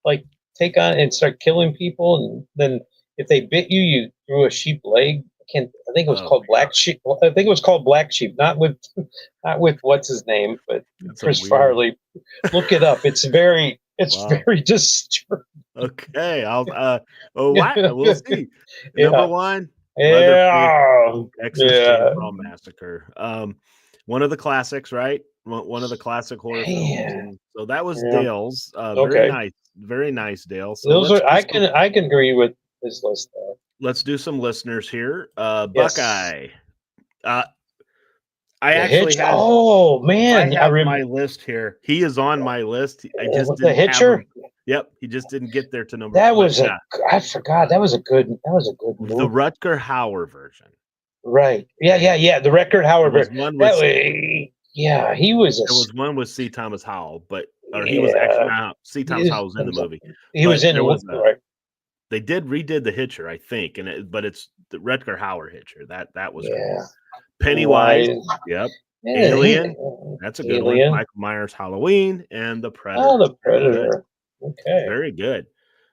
B: like take on and start killing people, and then if they bit you, you threw a sheep leg? I think it was called Black Sheep. I think it was called Black Sheep, not with what's his name, but Chris Farley. Look it up. It's very disturbing.
A: Okay, we'll see. Number 1. Texas Chainsaw Massacre. One of the classics, right? One of the classic horror films. And so that was Dale's. Very nice, Dale. So
B: those are I can agree with his list there.
A: Let's do some listeners here. Buckeye. I actually have.
B: Oh man,
A: I have my list here. He is on my list. I just didn't
B: the Hitcher.
A: Yep, he just didn't get there to number.
B: That was I forgot. That was a good movie.
A: The Rutger Hauer version.
B: Right. Yeah. The Rutger Hauer version. He was.
A: There was one with C. Thomas Howell, he was actually C. Thomas Howell was in the movie.
B: He was in the movie, right?
A: They redid the Hitcher, I think, but it's the Rutger Hauer Hitcher. That was cool. Pennywise. Yep. Alien. That's a good one. Michael Myers' Halloween and The Predator.
B: Oh, The Predator. Okay.
A: Very good.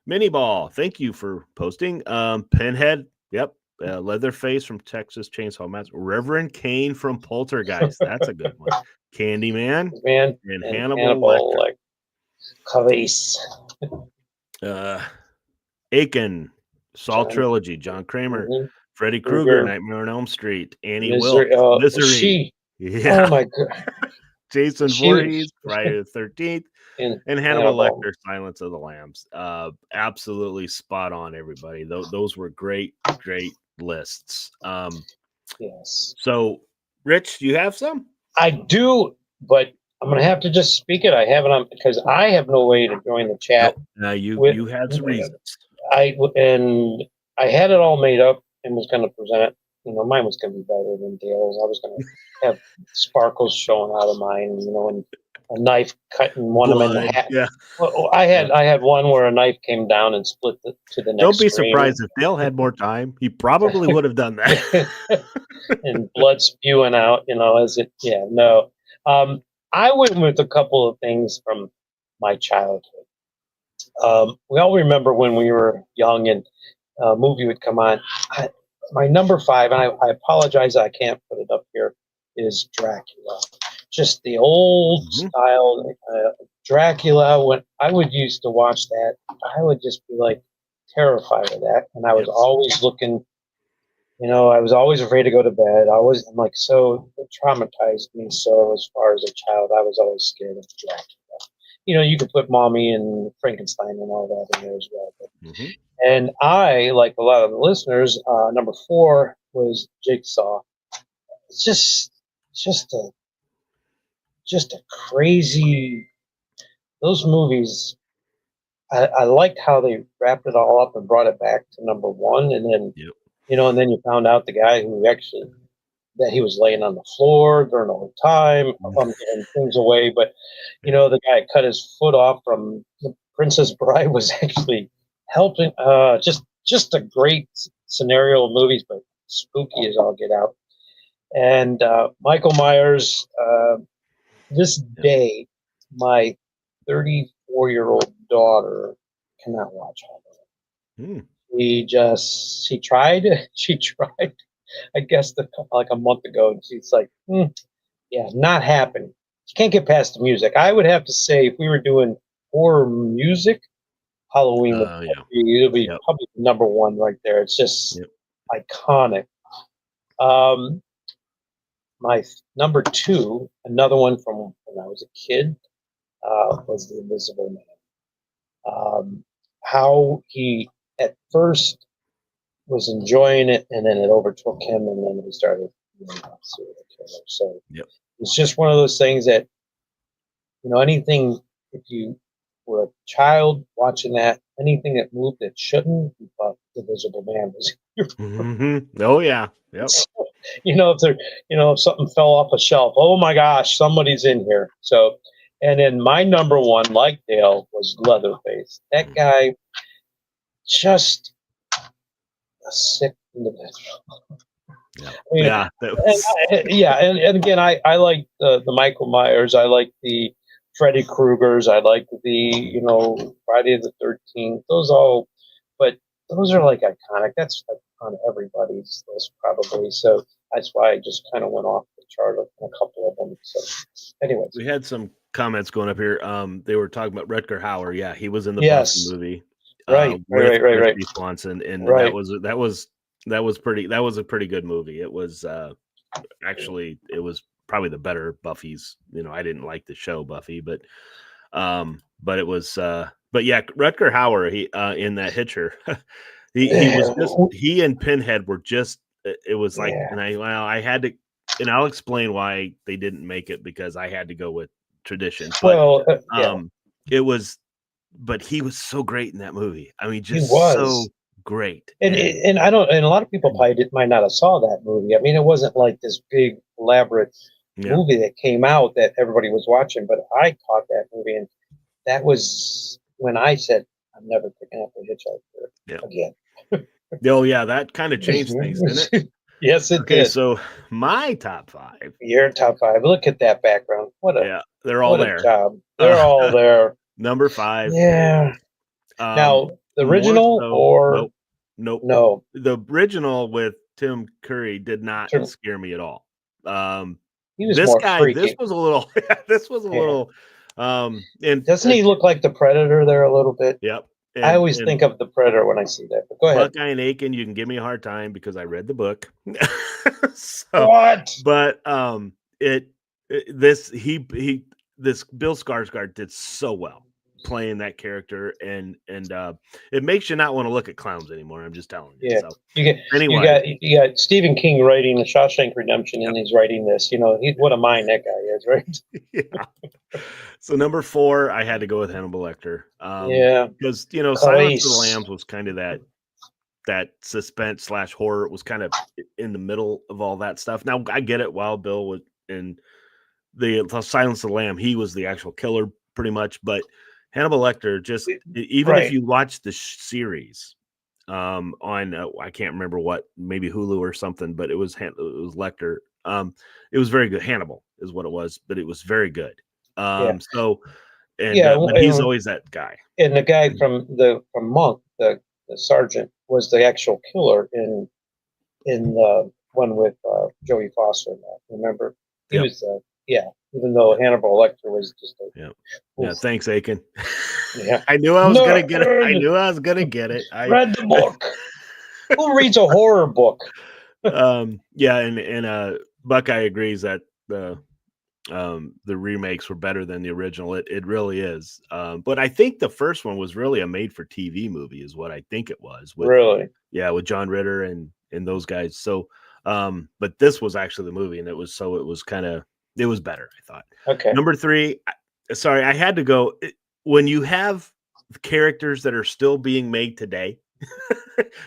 A: Mini Ball. Thank you for posting. Pinhead. Yep. Leatherface from Texas Chainsaw Massacre. Reverend Kane from Poltergeist. That's a good one. Candyman.
B: And
A: Hannibal Lecter.
B: Clarice.
A: Aiken. Saw Trilogy. John Kramer. Freddy Krueger. Nightmare on Elm Street. Annie Wilkes. Misery.
B: Yeah. Oh my God.
A: Jason Voorhees. Friday the 13th. And Hannibal Lecter, Silence of the Lambs. Absolutely spot on, everybody. Those were great lists.
B: Yes.
A: So, Rich, do you have some?
B: I do, but I'm going to have to just speak it. I have it on because I have no way to join the chat.
A: Now you had some reasons.
B: I had it all made up and was going to present it. Mine was going to be better than Dale's. I was going to have sparkles showing out of mine. And a knife cutting one of them in half.
A: Yeah.
B: Well, I had one where a knife came down and split to the next.
A: Don't be surprised if Dale had more time. He probably would have done that.
B: And blood spewing out, no. I went with a couple of things from my childhood. We all remember when we were young and a movie would come on. My number 5, and I apologize I can't put it up here, is Dracula. Just the old style Dracula. When I would used to watch that, I would just be like terrified of that, and I was always looking I was always afraid to go to bed. I'm like, so it traumatized me. So as far as a child, I was always scared of Dracula. You could put Mommy and Frankenstein and all that in there as well. But, and I, like a lot of the listeners, number 4 was Jigsaw. It's just a crazy. Those movies. I liked how they wrapped it all up and brought it back to number 1, and then and then you found out the guy who actually that he was laying on the floor during the whole time. I'm giving things away, but the guy that cut his foot off from The Princess Bride was actually helping. Just a great scenario of movies, but spooky as all get out. And Michael Myers. This day, my 34-year-old daughter cannot watch horror. She tried. She tried. I guess like a month ago, and she's like, yeah, not happening. She can't get past the music. I would have to say, if we were doing horror music, Halloween would be probably number 1 right there. It's just iconic. My number 2, another one from when I was a kid, was The Invisible Man. How he at first was enjoying it, and then it overtook him, and then he started being a serial killer. So it's just one of those things that, anything, if you were a child watching that, anything that moved that shouldn't, you thought The Invisible Man was
A: Oh, yeah. Yep.
B: So, if something fell off a shelf, oh my gosh, somebody's in here. So, and then my number 1, like Dale, was Leatherface. That guy, just a sick individual. And again, I like the Michael Myers. I like the Freddy Kruegers. I like the Friday the 13th. But those are like iconic. That's like on everybody's list probably. So that's why I just kind of went off the chart on a couple of them. So, anyways,
A: we had some comments going up here. They were talking about Rutger Hauer. Yeah, he was in the Buffy movie.
B: Right.
A: Steve Swanson, and that was a pretty good movie. It was actually it was probably the better Buffy's. I didn't like the show Buffy, but it was but yeah, Rutger Hauer, he in that Hitcher, he and Pinhead were just, it was like, and I had to, and I'll explain why they didn't make it, because I had to go with tradition. But it was, but he was so great in that movie. I mean, just so great.
B: And I don't, and a lot of people probably might not have saw that movie. I mean, it wasn't like this big elaborate movie that came out that everybody was watching, but I caught that movie, and that was when I said, I'm never picking up a Hitchhiker again.
A: Oh yeah, that kind of changed things, didn't it?
B: Yes, it did.
A: So my top 5.
B: Your top 5. Look at that background.
A: They're all there.
B: Job. They're all there.
A: Number 5.
B: Yeah. Now the original or
A: nope.
B: No.
A: The original with Tim Curry did not scare me at all.
B: He was
A: this
B: more
A: guy.
B: freaky.
A: This was a little. This was a little. And
B: doesn't he look like the Predator there a little bit?
A: Yep.
B: I always think of the Predator when I see that. But go ahead.
A: Buckeye and Aiken, you can give me a hard time because I read the book.
B: What?
A: But this Bill Skarsgård did so well playing that character, and it makes you not want to look at clowns anymore. I'm just telling you.
B: Yeah.
A: So,
B: You got Stephen King writing The Shawshank Redemption, and he's writing this. What a mind that guy is, right?
A: Yeah. So number 4, I had to go with Hannibal Lecter. Because Silence of the Lambs was kind of that suspense / horror. It was kind of in the middle of all that stuff. Now I get it. Wild Bill was in the Silence of the Lamb, he was the actual killer pretty much, but Hannibal Lecter, just even if you watch the series on I can't remember what, maybe Hulu or something, but it was Lecter. It was very good. Hannibal is what it was, but it was very good. So but he's always that guy.
B: And the guy from Monk, the sergeant, was the actual killer in the one with Joey Foster. Remember, he was even though Hannibal Lecter was just
A: thanks, Aiken.
B: Yeah.
A: I knew I was gonna get it. I knew I was gonna get it. I
B: read the book. Who reads a horror book?
A: Yeah, and Buckeye agrees that the remakes were better than the original. It really is. But I think the first one was really a made-for-TV movie, is what I think it was.
B: Really?
A: Yeah, with John Ritter and those guys. So, but this was actually the movie, and it was better, I thought.
B: Okay.
A: Number 3, sorry, I had to go. When you have characters that are still being made today,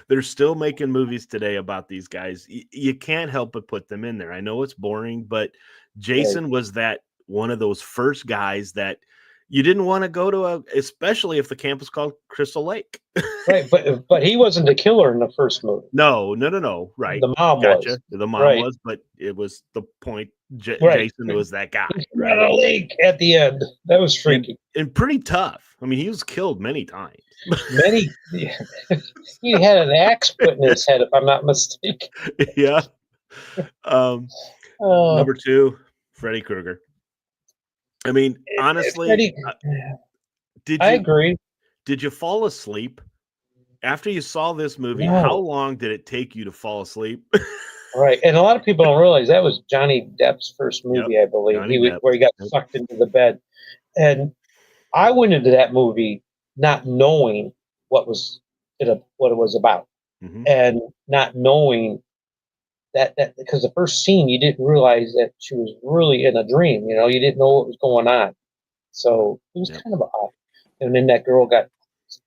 A: they're still making movies today about these guys. You can't help but put them in there. I know it's boring, but Jason was that one of those first guys that you didn't want to go to, especially if the camp was called Crystal Lake.
B: Right, but he wasn't the killer in the first movie.
A: No. Right.
B: The mom was.
A: The mom
B: right.
A: was, but it was the point.
B: Right.
A: Jason was that guy.
B: Right. A lake at the end. That was freaky.
A: And pretty tough. I mean, he was killed many times.
B: He had an axe put in his head, if I'm not mistaken.
A: Yeah. Number 2, Freddy Krueger. I mean, honestly,
B: I agree.
A: Did you fall asleep after you saw this movie?
B: No.
A: How long did it take you to fall asleep?
B: Right, and a lot of people don't realize that was Johnny Depp's first movie, I believe, where he got sucked into the bed. And I went into that movie not knowing what it was about, and not knowing that because the first scene you didn't realize that she was really in a dream. You didn't know what was going on, so it was kind of odd. And then that girl got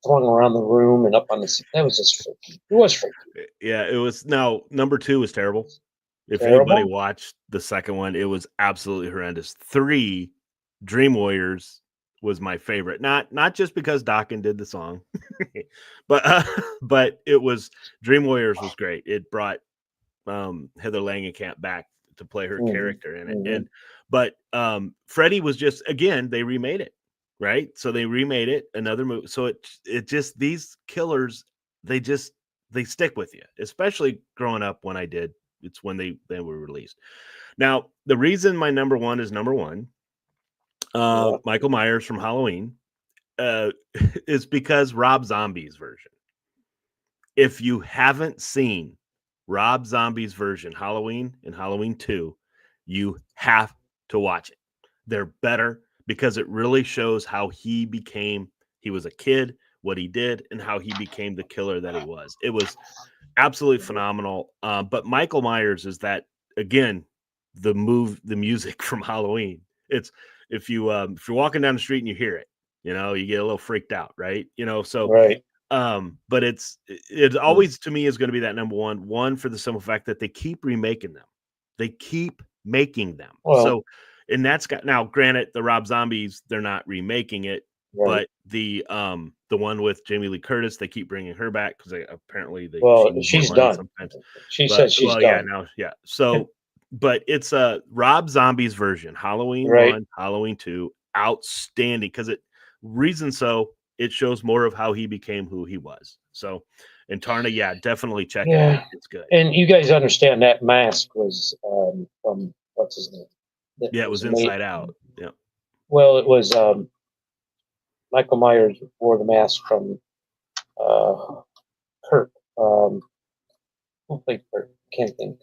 B: thrown around the room and up on the. That was just freaky. It was freaky.
A: Yeah, it was. Now, number 2 was terrible. If
B: Terrible?
A: anybody watched the second one, it was absolutely horrendous. 3, Dream Warriors was my favorite. Not just because Dokken did the song, but it was Dream Warriors was great. It brought Heather Langenkamp back to play her character in it. But Freddy was just, again, they remade it, right? So they remade it, another movie. So it just, these killers, they stick with you, especially growing up when I did. It's when they were released. Now, the reason my number 1 is number 1, Michael Myers from Halloween, is because Rob Zombie's version. If you haven't seen Rob Zombie's version, Halloween and Halloween 2, you have to watch it. They're better because it really shows how he was a kid, what he did, and how he became the killer that he was. It was absolutely phenomenal. But Michael Myers is that, again, the music from Halloween. It's if you're walking down the street and you hear it, you get a little freaked out, right? So
B: right.
A: But it's always, to me, is going to be that number 1 for the simple fact that they keep remaking them. They keep making them.
B: Well,
A: so, and that's got, now granted, the Rob Zombies, they're not remaking it, but the one with Jamie Lee Curtis, they keep bringing her back because apparently
B: she's done.
A: Sometimes.
B: She says she's done.
A: So, but it's a Rob Zombie's version, Halloween 1, Halloween 2, outstanding because it shows more of how he became who he was. So, and Tarna, definitely check it out. It's good.
B: And you guys understand that mask was from what's his name?
A: It was Inside Out. Yeah.
B: Well, it was Michael Myers wore the mask from Kirk. Who played Kirk? Can't think.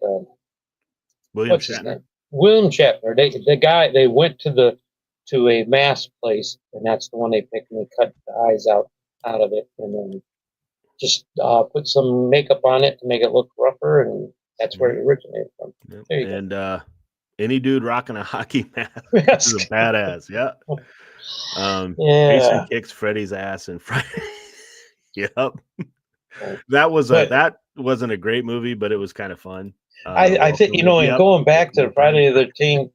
A: William Shatner.
B: William Shatner. They went to a mask place, and that's the one they picked, and they cut the eyes out of it, and then just put some makeup on it to make it look rougher, and that's where it originated from.
A: Yep.
B: There you
A: go. Any dude rocking a hockey mask is a badass. Yeah. Jason kicks Freddy's ass in Friday. Yep. That wasn't a great movie, but it was kind of fun.
B: I think and going back to Friday the 13th,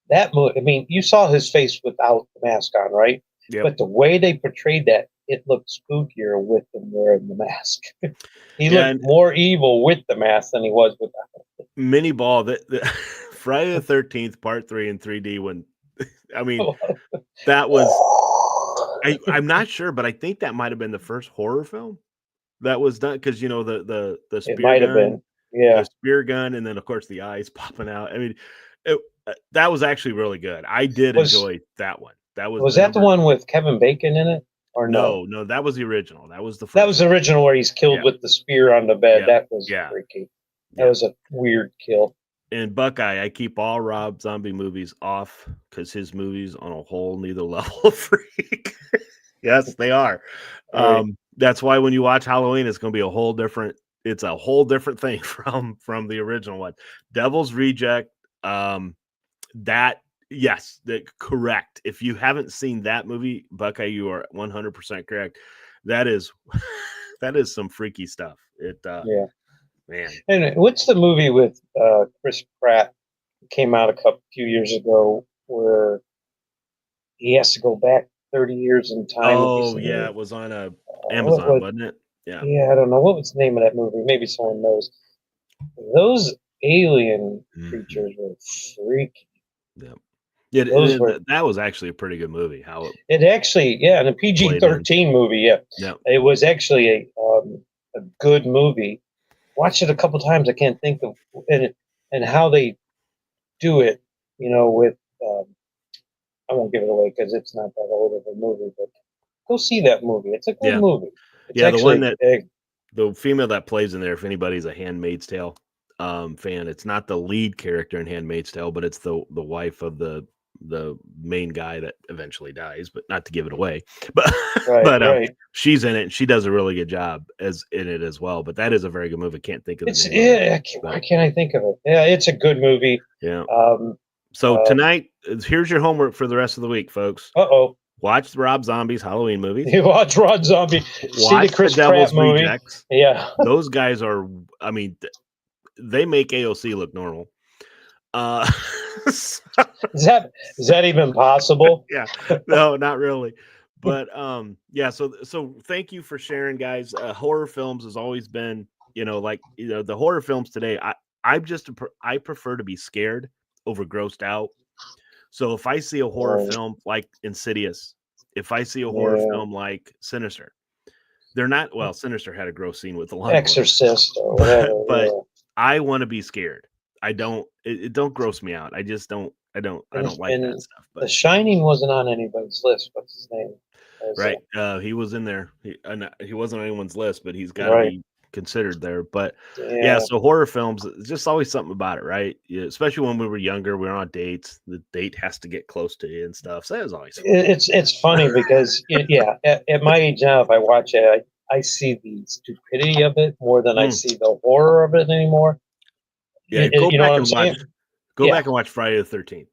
B: that movie. I mean, you saw his face without the mask on, right?
A: Yep.
B: But the way they portrayed that, it looked spookier with him wearing the mask. He looked more evil with the mask than he was without it.
A: Mini ball that Friday the 13th Part 3 in 3D. When I mean, that was I'm not sure, but I think that might have been the first horror film that was done because the spear
B: it might have been,
A: the spear gun, and then of course the eyes popping out. I mean, that was actually really good. I did enjoy that one. Was
B: that the one with Kevin Bacon in it? Or
A: no, that was the original. That was the first
B: that was the original where he's killed with the spear on the bed. That was freaky. That was a weird kill.
A: And Buckeye, I keep all Rob Zombie movies off because his movies on a whole nother level of freak. Yes, they are.
B: Right.
A: That's why when you watch Halloween, it's going to be a whole different. It's a whole different thing from the original one. Devil's Reject. That yes, correct. If you haven't seen that movie, Buckeye, you are 100% correct. That is that is some freaky stuff.
B: Yeah.
A: Man.
B: And what's the movie with Chris Pratt? Came out few years ago where he has to go back 30 years in time.
A: Oh yeah, it was on Amazon, wasn't it? Yeah.
B: Yeah, I don't know what was the name of that movie. Maybe someone knows. Those alien creatures were freaky.
A: Yeah. Yeah, that was actually a pretty good movie.
B: It actually, yeah, and a PG-13 movie, yeah.
A: Yeah.
B: It was actually a good movie. Watched it a couple times. I can't think of and how they do it. With I won't give it away because it's not that old of a movie. But go see that movie. It's a good movie. It's
A: the one that the female that plays in there. If anybody's a Handmaid's Tale fan, it's not the lead character in Handmaid's Tale, but it's the wife of the main guy that eventually dies. But not to give it away, but
B: right.
A: She's in it. And she does a really good job in it as well. But that is a very good movie. Can't think of the name.
B: Yeah. Why can't I think of it? Yeah, it's a good movie.
A: Yeah. So tonight, here's your homework for the rest of the week, folks. Watch the Rob Zombie's Halloween movies.
B: You watch Rob Zombie. See the Chris Pratt movie.
A: Rejects.
B: Yeah.
A: Those guys are, I mean, they make AOC look normal.
B: Is that even possible?
A: Yeah. No, not really. But yeah, so thank you for sharing, guys. Horror films has always been, the horror films today. I prefer to be scared over grossed out. So if I see a horror film like Insidious, if I see a horror film like Sinister, they're not, Sinister had a gross scene with the lawnmower.
B: Exorcist or whatever.
A: But I want to be scared. I don't, it don't gross me out. I just don't, I don't like that stuff. But
B: The Shining wasn't on anybody's list. What's his name?
A: Right. He was in there. He wasn't on anyone's list, but he's got to be considered there. But yeah, so horror films, it's just always something about it, right? Yeah, especially when we were younger, we were on dates. The date has to get close to you and stuff. So that was always fun.
B: It's funny because at my age now, if I watch it, I see the stupidity of it more than I see the horror of it anymore.
A: Yeah, go back and watch Friday the 13th.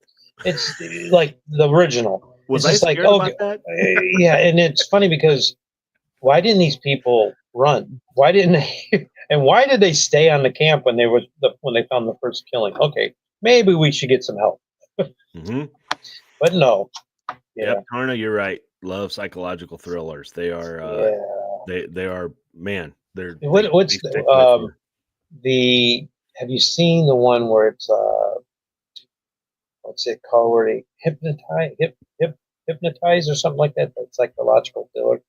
B: It's like the original.
A: Was
B: it's
A: I
B: just
A: scared about that?
B: Yeah, and it's funny because why didn't these people run? Why didn't they? And why did they stay on the camp when they found the first killing? Okay, maybe we should get some help. But no.
A: Yeah, Karna, you're right. Love psychological thrillers. They are. They are. Man, they're.
B: What's the? Have you seen the one where it's what's it called? Where they hypnotize or something like that? That psychological thriller.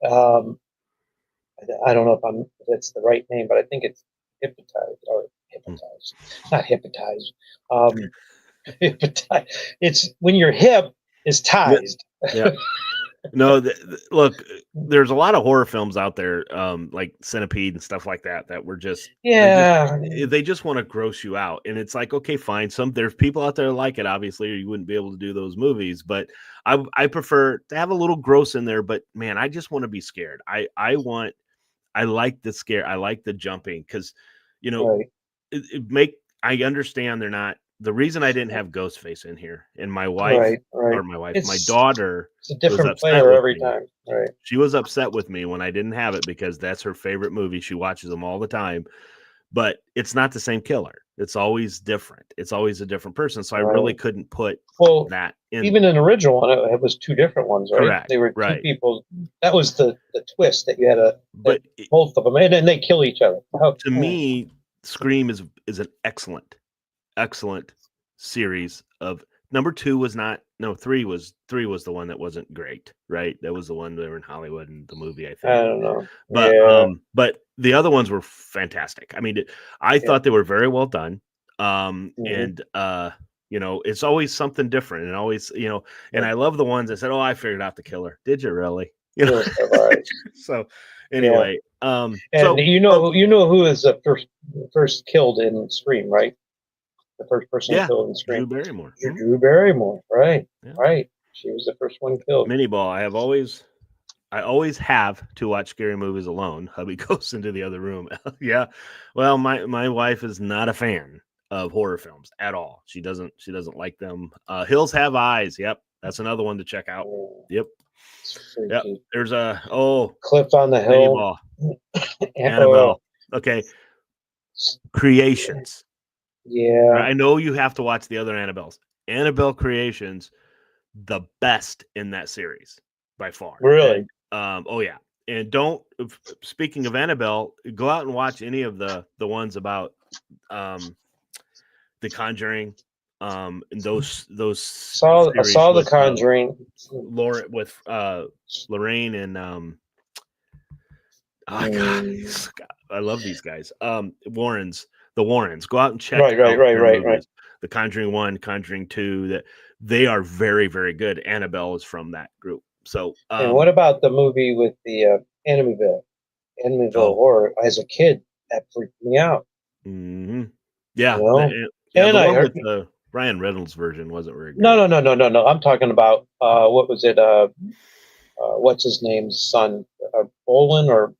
B: I don't know if that's the right name, but I think it's hypnotize. Not hypnotize. Hypnotize. It's when your hip is tied.
A: Yeah. No, look, there's a lot of horror films out there, like Centipede and stuff like that, that were just they just want to gross you out, and it's like, okay, fine. There's people out there like it, obviously, or you wouldn't be able to do those movies. But I prefer to have a little gross in there. But man, I just want to be scared. I like the scare. I like the jumping because, I understand they're not. The reason I didn't have Ghostface in here, and my wife, my daughter,
B: it's a different player every time. Right.
A: She was upset with me when I didn't have it because that's her favorite movie. She watches them all the time, but it's not the same killer. It's always different. It's always a different person. So I really couldn't put that in.
B: Even an original one, it was two different ones, right?
A: Correct.
B: They were two people. That was the twist that you had both of them, and then they kill each other.
A: To me, Scream is an excellent series of. Number 2 was not. No, 3 was the one that wasn't great, right? That was the one they were in Hollywood in the movie, I think.
B: I don't know.
A: But the other ones were fantastic. I mean, I thought they were very well done. And it's always something different, and always, and I love the ones that said, "Oh, I figured out the killer." Did you really? So anyway,
B: And
A: So
B: you know who is the first killed in Scream, right? The first person
A: yeah,
B: killed in Scream.
A: Drew Barrymore.
B: Drew Barrymore, right?
A: Yeah.
B: Right. She was the first one killed.
A: Mini ball. I always have to watch scary movies alone. Hubby goes into the other room. Yeah. Well, my wife is not a fan of horror films at all. She doesn't like them. Hills Have Eyes. Yep. That's another one to check out. Yep. Yep. There's
B: Cliff on the
A: Mini
B: Hill.
A: ball. Annabelle. Okay. Creations.
B: Yeah.
A: I know you have to watch the other Annabelles. Annabelle Creations, the best in that series by far.
B: Really?
A: And, oh yeah. And speaking of Annabelle, go out and watch any of the ones about The Conjuring. And those
B: I saw The Conjuring.
A: Laura with Lorraine and God, I love these guys. The Warrens. Go out and check out their movies. The Conjuring 1, Conjuring 2, that they are very, very good. Annabelle is from that group. So
B: and what about the movie with the Amityville horror? As a kid, that freaked me out.
A: Mm-hmm. Yeah.
B: You know?
A: And
B: the
A: I
B: one
A: heard with the Ryan Reynolds version wasn't very good.
B: No. I'm talking about what was it? What's his name's son? Bolin or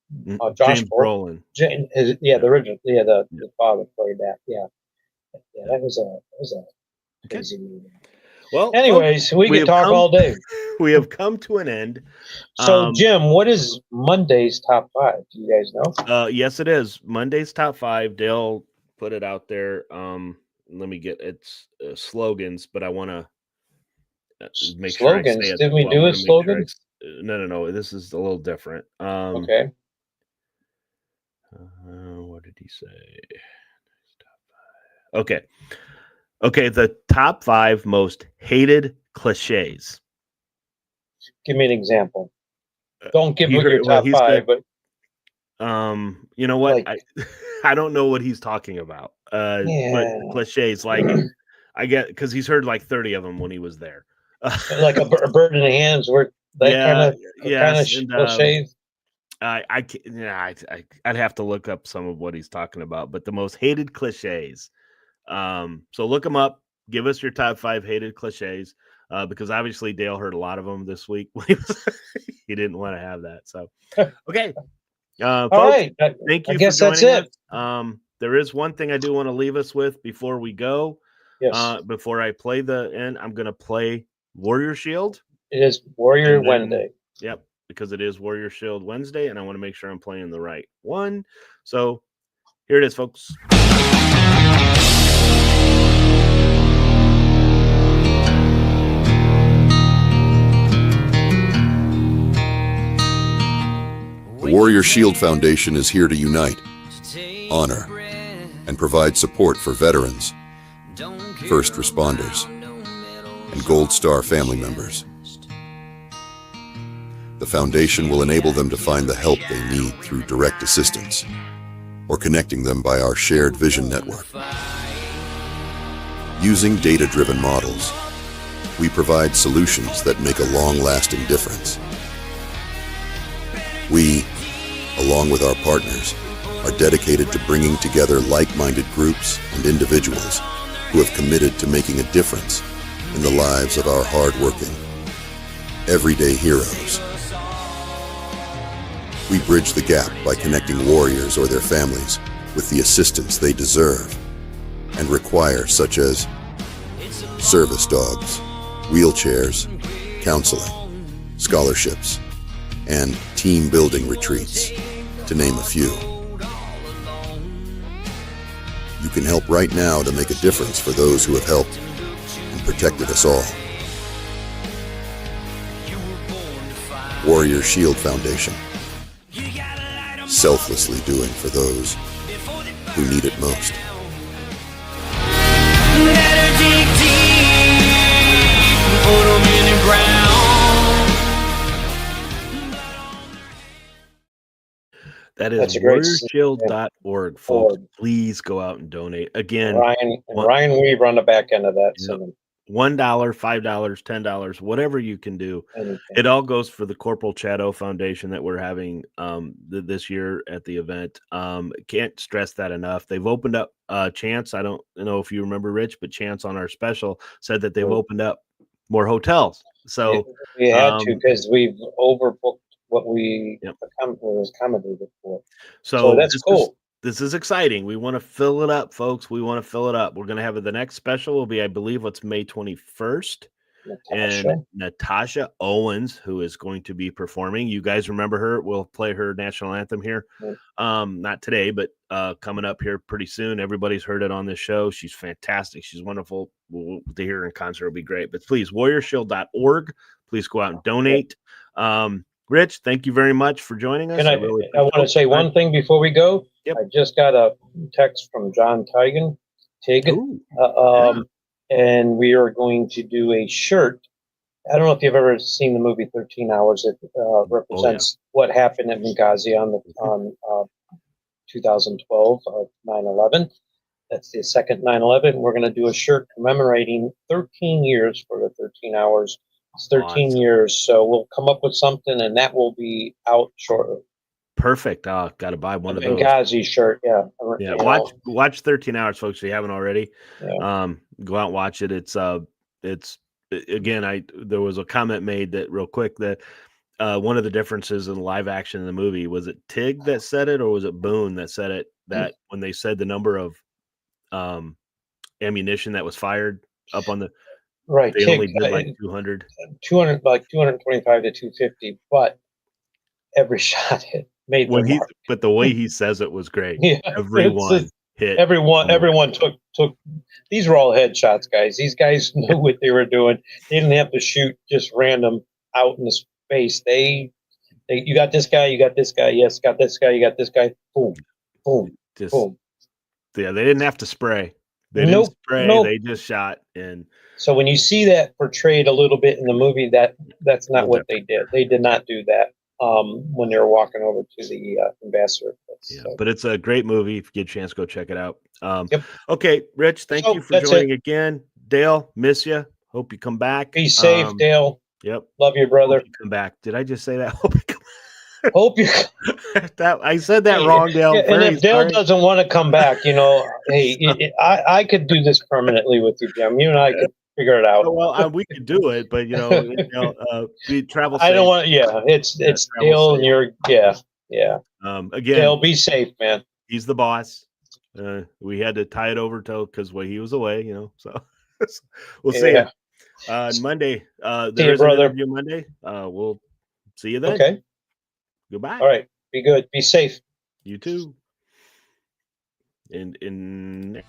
B: Josh
A: James Brolin?
B: The original. Yeah, the father played that. Yeah, that was a crazy movie.
A: Well,
B: anyways, we could talk all day.
A: We have come to an end.
B: So, Jim, what is Monday's top 5? Do you guys know?
A: Yes, it is Monday's top 5. Dale put it out there. Let me get its slogans, but I want to make
B: slogans.
A: Sure I say it.
B: Did we do a slogan?
A: No. This is a little different.
B: Okay.
A: What did he say? Okay. The top 5 most hated cliches.
B: Give me an example. Don't give me your top 5, but
A: you know what? I don't know what he's talking about. But cliches, like I get, because he's heard like 30 of them when he was there.
B: Like a bird in the hands, where that kind of cliches.
A: I'd have to look up some of what he's talking about, but the most hated cliches. So look them up. Give us your top 5 hated cliches, because obviously Dale heard a lot of them this week. He didn't want to have that. So, okay.
B: All
A: folks,
B: right.
A: Thank you.
B: I guess
A: for
B: that's
A: joining
B: it.
A: us. There is one thing I do want to leave us with before we go.
B: Yes.
A: Before I play the end, I'm going to play Warrior Shield.
B: It is Warrior Wednesday.
A: Yep, because it is Warrior Shield Wednesday, and I want to make sure I'm playing the right one. So here it is, folks.
L: The Warrior Shield Foundation is here to unite, honor, and provide support for veterans, first responders, and Gold Star family members. The foundation will enable them to find the help they need through direct assistance or connecting them by our shared vision network. Using data-driven models, we provide solutions that make a long-lasting difference. We, along with our partners, are dedicated to bringing together like-minded groups and individuals who have committed to making a difference in the lives of our hard-working, everyday heroes. We bridge the gap by connecting warriors or their families with the assistance they deserve and require, such as service dogs, wheelchairs, counseling, scholarships, and team-building retreats, to name a few. You can help right now to make a difference for those who have helped and protected us all. Warrior Shield Foundation. Selflessly doing for those who need it most.
C: Better dig deep, put 'em in the ground.
A: That is warriorshield.org, folks. Please go out and donate. Again,
B: Ryan Weaver on the back end of that.
A: $1, $5, $10, whatever you can do.
B: Anything.
A: It all goes for the Corporal Chato Foundation that we're having this year at the event. Can't stress that enough. They've opened up Chance. I don't know if you remember, Rich, but Chance on our special said that they've opened up more hotels. So
B: we had to, because we've overbooked what we was accommodated for. So that's cool.
A: This is exciting. We want to fill it up, folks. We want to fill it up. We're going to have the next special will be, I believe, what's May 21st. And Natasha Owens, who is going to be performing. You guys remember her? We'll play her national anthem here. Not today, but coming up here pretty soon. Everybody's heard it on this show. She's fantastic. She's wonderful. To hear her in concert will be great. But please, warriorshield.org. Please go out and donate. Rich, thank you very much for joining us.
B: I want to say one thing before we go. I just got a text from John Tig, and we are going to do a shirt. I don't know if you've ever seen the movie 13 Hours. It represents what happened at Benghazi on 2012, 9/11. That's the second 9/11. We're going to do a shirt commemorating 13 years for the 13 Hours. It's 13 years, so we'll come up with something, and that will be out shortly.
A: Perfect. Got to buy one of those.
B: Benghazi shirt, yeah.
A: Watch 13 Hours, folks. If you haven't already, go out and watch it. It's again. There was a comment made that real quick that one of the differences in live action in the movie was it Tig that said it, or was it Boone that said it? That when they said the number of ammunition that was fired up on the
B: right,
A: they
B: Tig,
A: only did like 200,
B: like 225 to 250, but every shot hit.
A: But the way he says it was great.
B: Yeah,
A: everyone hit.
B: Everyone took. These were all headshots, guys. These guys knew what they were doing. They didn't have to shoot just random out in the space. You got this guy. You got this guy. Yes, got this guy. You got this guy. Boom, boom, boom.
A: Yeah, they didn't have to spray. They didn't spray. They just shot. And
B: so when you see that portrayed a little bit in the movie, that's not what they did. They did not do that. When they were walking over to the ambassador.
A: But it's a great movie. If you get a chance, go check it out. Okay, Rich, thank you for joining again. Dale, miss you. Hope you come back.
B: Be safe, Dale.
A: Yep.
B: Love you, brother.
A: Hope you come back. Did I just say that?
B: Hope you.
A: I said that wrong, Dale.
B: Yeah, and if Dale doesn't want to come back, hey, I could do this permanently with you, Jim. You and I could figure it out.
A: Well, we could do it, but we travel safe.
B: I don't want. Yeah, it's Dale, and you're. Yeah.
A: Again,
B: Dale, be safe, man.
A: He's the boss. We had to tie it over because he was away. So we'll see you Monday. There is an interview Monday. We'll see you then.
B: Okay.
A: Goodbye.
B: All right. Be good. Be safe.
A: You too. And